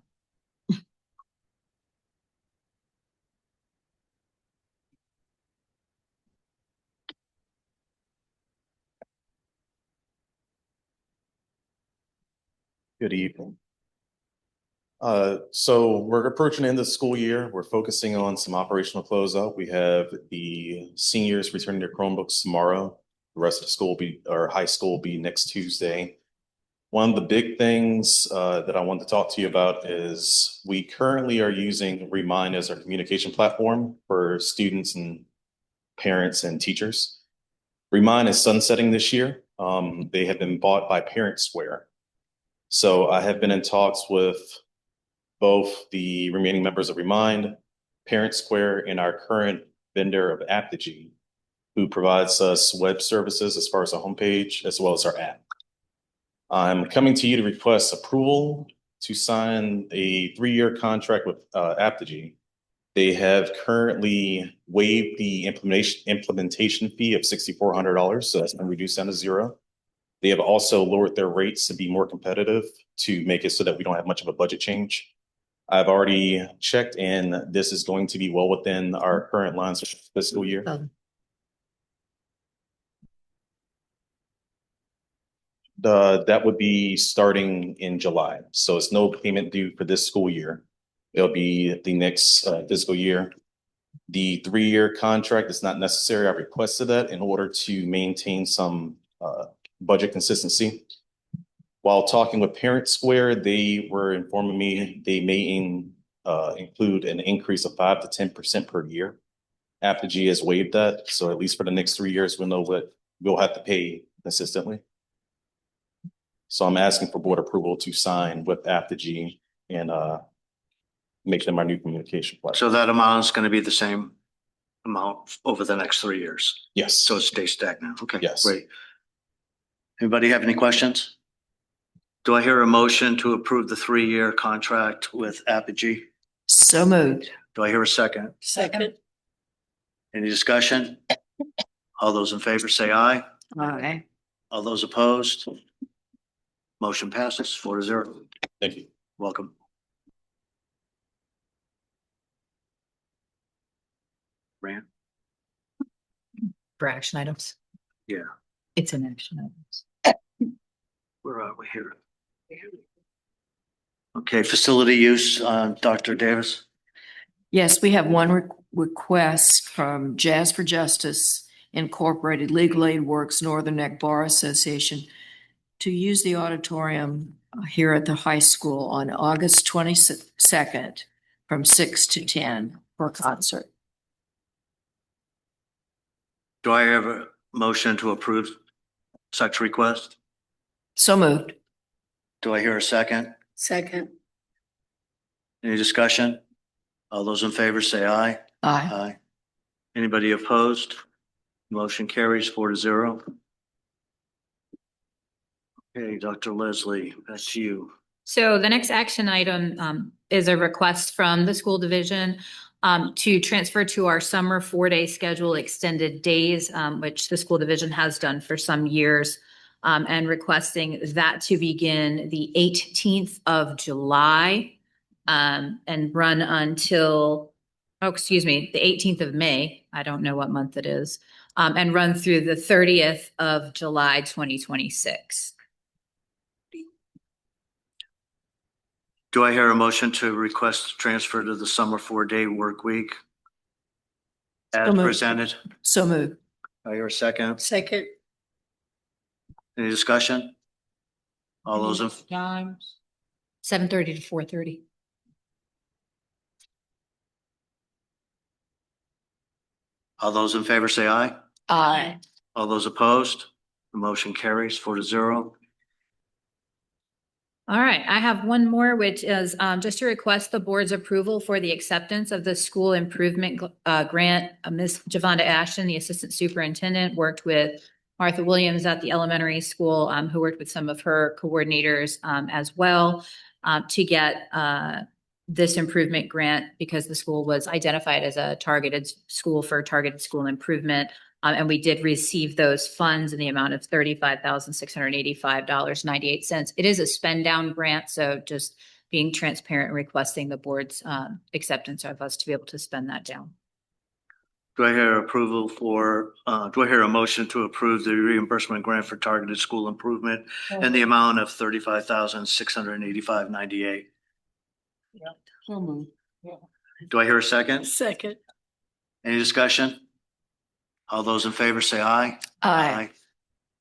Good evening. So we're approaching the end of the school year. We're focusing on some operational closeout. We have the seniors returning their Chromebooks tomorrow. The rest of the school will be, or high school will be next Tuesday. One of the big things that I want to talk to you about is we currently are using Remind as our communication platform for students and parents and teachers. Remind is sunsetting this year. They have been bought by Parent Square. So I have been in talks with both the remaining members of Remind, Parent Square, and our current vendor of Aptigee, who provides us web services as far as a homepage, as well as our app. I'm coming to you to request approval to sign a 3-year contract with Aptigee. They have currently waived the implementation fee of $6,400, so that's been reduced down to $0. They have also lowered their rates to be more competitive to make it so that we don't have much of a budget change. I've already checked, and this is going to be well within our current lines for fiscal year. That would be starting in July. So it's no payment due for this school year. It'll be the next fiscal year. The 3-year contract is not necessary. I requested that in order to maintain some budget consistency. While talking with Parent Square, they were informing me they may include an increase of 5 to 10% per year. Aptigee has waived that, so at least for the next 3 years, we'll know what we'll have to pay consistently. So I'm asking for board approval to sign with Aptigee and make them our new communication platform. So that amount is going to be the same amount over the next 3 years. Yes. So it stays stagnant. Okay. Yes. Great. Anybody have any questions? Do I hear a motion to approve the 3-year contract with Apigee? So moved. Do I hear a second? Second. Any discussion? All those in favor say aye. Aye. All those opposed? Motion passes 4-0. Thank you. Welcome. Rand? For action items. Yeah. It's an action items. Where are we here? Okay, facility use, Dr. Davis. Yes, we have one request from Jazz for Justice Incorporated Legal Aid Works Northern Neck Bar Association to use the auditorium here at the high school on August 22nd from 6 to 10 for a concert. Do I have a motion to approve such request? So moved. Do I hear a second? Second. Any discussion? All those in favor say aye. Aye. Aye. Anybody opposed? Motion carries 4-0. Okay, Dr. Leslie, that's you. So the next action item is a request from the school division to transfer to our summer 4-day schedule extended days, which the school division has done for some years, and requesting that to begin the 18th of July and run until, the 18th of May. I don't know what month it is, and run through the 30th of July, 2026. Do I hear a motion to request transfer to the summer 4-day work week? As So moved. presented. So moved. Do I hear a second? Second. Any discussion? All those in, Times. 7:30 to 4:30. all those in favor say aye. Aye. All those opposed? The motion carries 4-0. All right, I have one more, which is just to request the board's approval for the acceptance of the school improvement grant. Ms. Javonda Ashton, the assistant superintendent, worked with Martha Williams at the elementary school, who worked with some of her coordinators as well to get this improvement grant because the school was identified as a targeted school for targeted school improvement. And we did receive those funds in the amount of $35,685.98. It is a spend down grant, so just being transparent and requesting the board's acceptance of us to be able to spend that down. Do I hear approval for, do I hear a motion to approve the reimbursement grant for targeted school improvement in the amount of $35,685.98? So moved. Do I hear a second? Second. Any discussion? All those in favor say aye. Aye.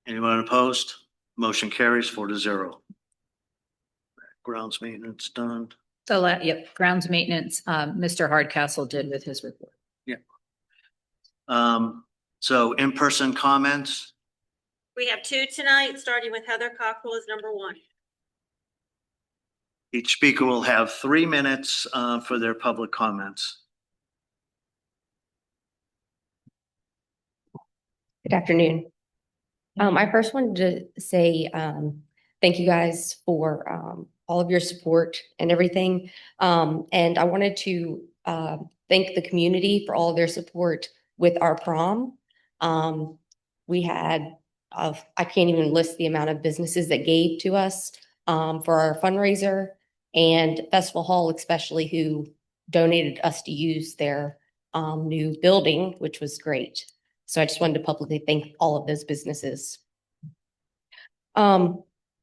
Anyone opposed? Motion carries 4-0. Grounds maintenance done. Yep, grounds maintenance, Mr. Hardcastle did with his report. So in-person comments, We have 2 tonight, starting with Heather Cockrell as number 1. each speaker will have 3 minutes for their public comments. Good afternoon. I first wanted to say thank you guys for all of your support and everything. And I wanted to thank the community for all of their support with our prom. We had, I can't even list the amount of businesses that gave to us for our fundraiser, and Festival Hall especially, who donated us to use their new building, which was great. So I just wanted to publicly thank all of those businesses. I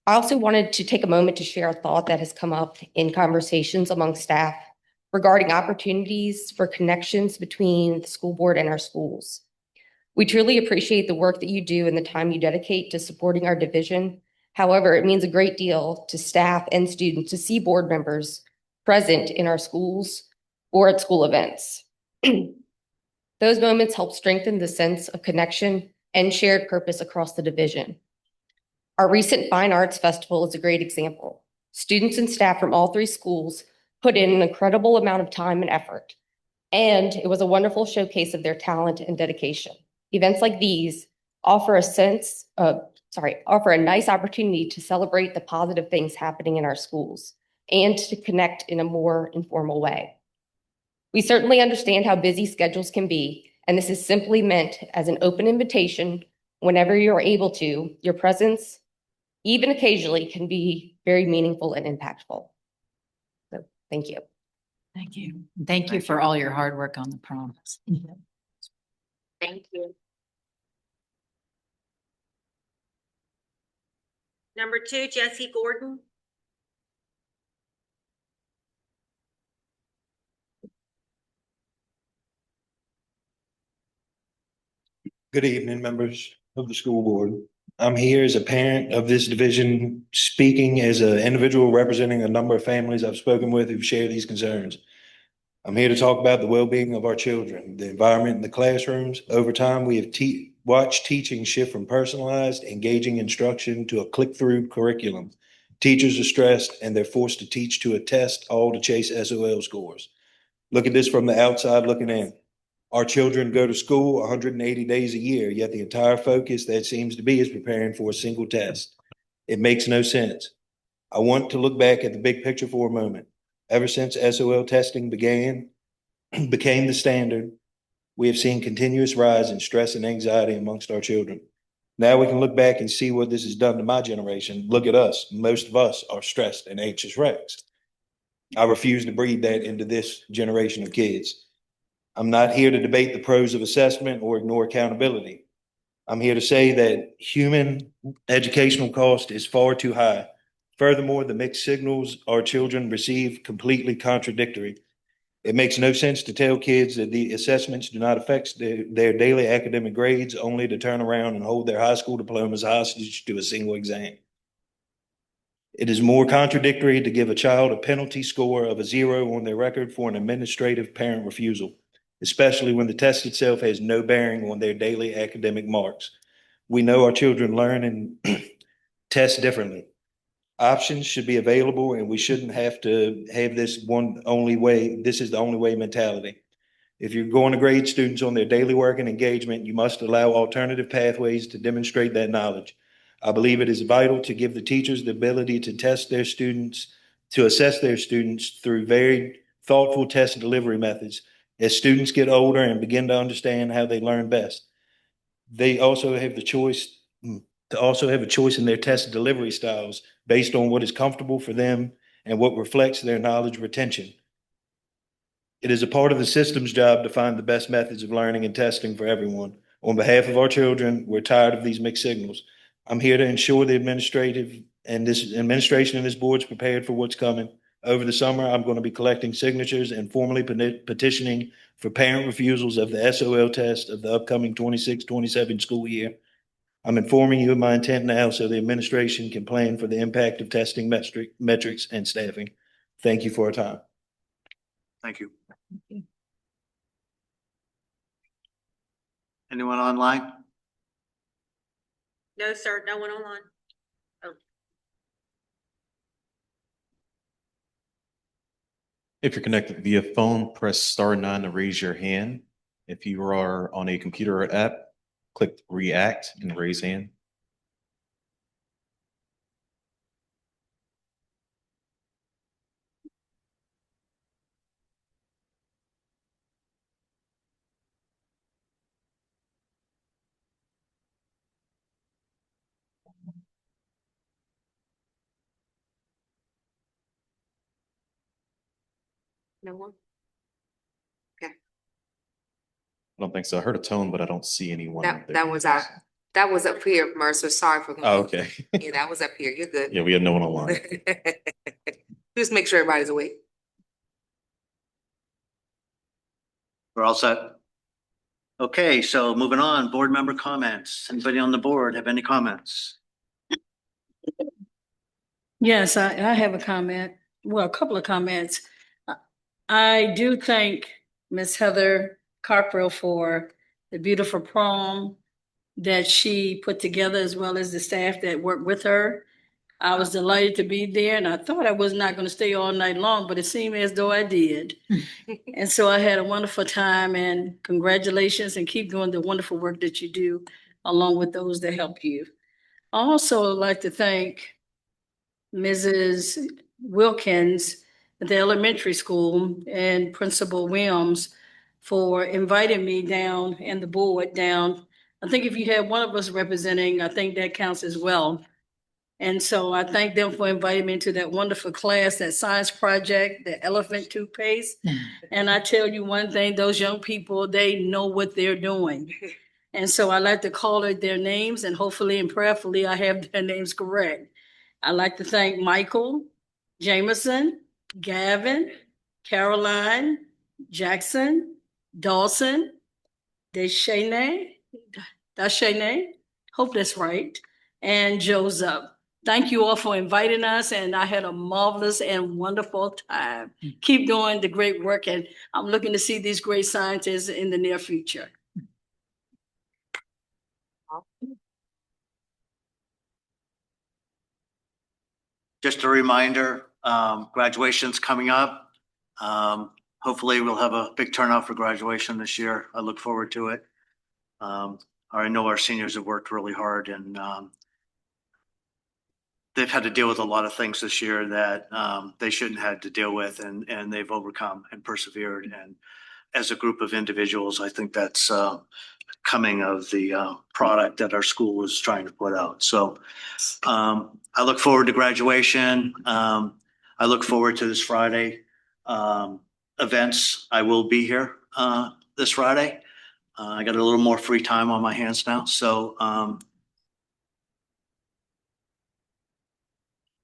also wanted to take a moment to share a thought that has come up in conversations among staff regarding opportunities for connections between the school board and our schools. We truly appreciate the work that you do and the time you dedicate to supporting our division. However, it means a great deal to staff and students to see board members present in our schools or at school events. Those moments help strengthen the sense of connection and shared purpose across the division. Our recent Fine Arts Festival is a great example. Students and staff from all 3 schools put in an incredible amount of time and effort, and it was a wonderful showcase of their talent and dedication. Events like these offer a nice opportunity to celebrate the positive things happening in our schools and to connect in a more informal way. We certainly understand how busy schedules can be, and this is simply meant as an open invitation. Whenever you're able to, your presence, even occasionally, can be very meaningful and impactful. So, thank you. Thank you. Thank you for all your hard work on the prom. Thank you. Number 2, Jesse Gordon. Good evening, members of the school board. I'm here as a parent of this division, speaking as an individual representing a number of families I've spoken with who share these concerns. I'm here to talk about the well-being of our children, the environment in the classrooms. Over time, we have watched teaching shift from personalized, engaging instruction to a click-through curriculum. Teachers are stressed and they're forced to teach to a test, all to chase SOL scores. Look at this from the outside looking in. Our children go to school 180 days a year, yet the entire focus that seems to be is preparing for a single test. It makes no sense. I want to look back at the big picture for a moment. Ever since SOL testing became the standard, we have seen continuous rise in stress and anxiety amongst our children. Now we can look back and see what this has done to my generation. Look at us. Most of us are stressed and anxious wrecks. I refuse to breed that into this generation of kids. I'm not here to debate the pros of assessment or ignore accountability. I'm here to say that human educational cost is far too high. Furthermore, the mixed signals our children receive completely contradictory. It makes no sense to tell kids that the assessments do not affect their daily academic grades, only to turn around and hold their high school diplomas hostage to a single exam. It is more contradictory to give a child a penalty score of a 0 on their record for an administrative parent refusal, especially when the test itself has no bearing on their daily academic marks. We know our children learn and test differently. Options should be available, and we shouldn't have to have this is the only way mentality. If you're going to grade students on their daily work and engagement, you must allow alternative pathways to demonstrate that knowledge. I believe it is vital to give the teachers the ability to assess their students through very thoughtful test delivery methods. As students get older and begin to understand how they learn best, they also have a choice in their test delivery styles based on what is comfortable for them and what reflects their knowledge retention. It is a part of the system's job to find the best methods of learning and testing for everyone. On behalf of our children, we're tired of these mixed signals. I'm here to ensure the administration and this board's prepared for what's coming. Over the summer, I'm going to be collecting signatures and formally petitioning for parent refusals of the SOL test of the upcoming 26-27 school year. I'm informing you of my intent now so the administration can plan for the impact of testing metrics and staffing. Thank you for your time. Thank you. Anyone online? No, sir, no one online. If you're connected via phone, press *9 to raise your hand. If you are on a computer or app, click react and raise hand. No one? I don't think so. I heard a tone, but I don't see anyone. That was up here, Mercer. Sorry for. Oh, okay. Yeah, that was up here. You're good. Yeah, we had no one online. Just make sure everybody's awake. We're all set. Okay, so moving on, board member comments. Anybody on the board have any comments? Yes, I have a comment. Well, a couple of comments. I do thank Miss Heather Cockrell for the beautiful prom that she put together, as well as the staff that worked with her. I was delighted to be there, and I thought I was not going to stay all night long, but it seemed as though I did. And so I had a wonderful time, and congratulations, and keep doing the wonderful work that you do along with those that help you. I also like to thank Mrs. Wilkins at the elementary school and Principal Williams for inviting me down and the board down. I think if you had one of us representing, I think that counts as well. And so I thank them for inviting me to that wonderful class, that science project, the elephant toothpaste. And I tell you one thing, those young people, they know what they're doing. And so I like to call it their names, and hopefully and prayerfully I have their names correct. I'd like to thank Michael, Jameson, Gavin, Caroline, Jackson, Dawson, Deshane, hope that's right, and Joseph. Thank you all for inviting us, and I had a marvelous and wonderful time. Keep doing the great work, and I'm looking to see these great scientists in the near future. Just a reminder, graduation's coming up. hopefully we'll have a big turnout for graduation this year. I look forward to it. I know our seniors have worked really hard and they've had to deal with a lot of things this year that they shouldn't have had to deal with, and they've overcome and persevered. And as a group of individuals, I think that's coming of the product that our school is trying to put out. So I look forward to graduation. I look forward to this Friday events. I will be here this Friday. I got a little more free time on my hands now. So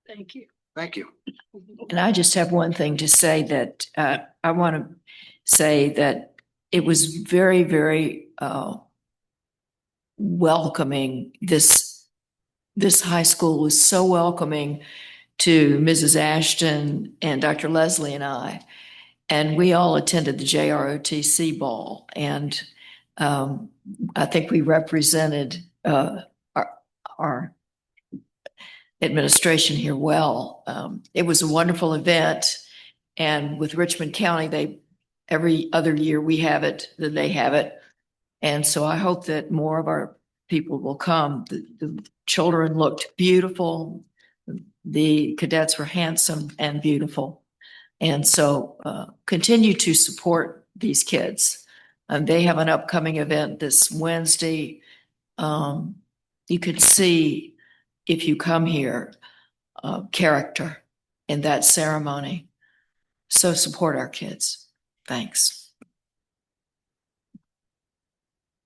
Thank you. thank you. And I just have one thing to say that I want to say that it was very, very welcoming. This high school was so welcoming to Mrs. Ashton and Dr. Leslie and I. And we all attended the JROTC ball. And I think we represented our administration here well. It was a wonderful event. And with Richmond County, every other year we have it, that they have it. And so I hope that more of our people will come. The children looked beautiful. The cadets were handsome and beautiful. And so continue to support these kids. They have an upcoming event this Wednesday. You could see, if you come here, character in that ceremony. So support our kids. Thanks.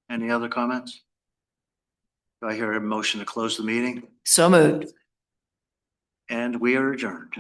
Any other comments? Do I hear a motion to close the meeting? So moved. And we are adjourned.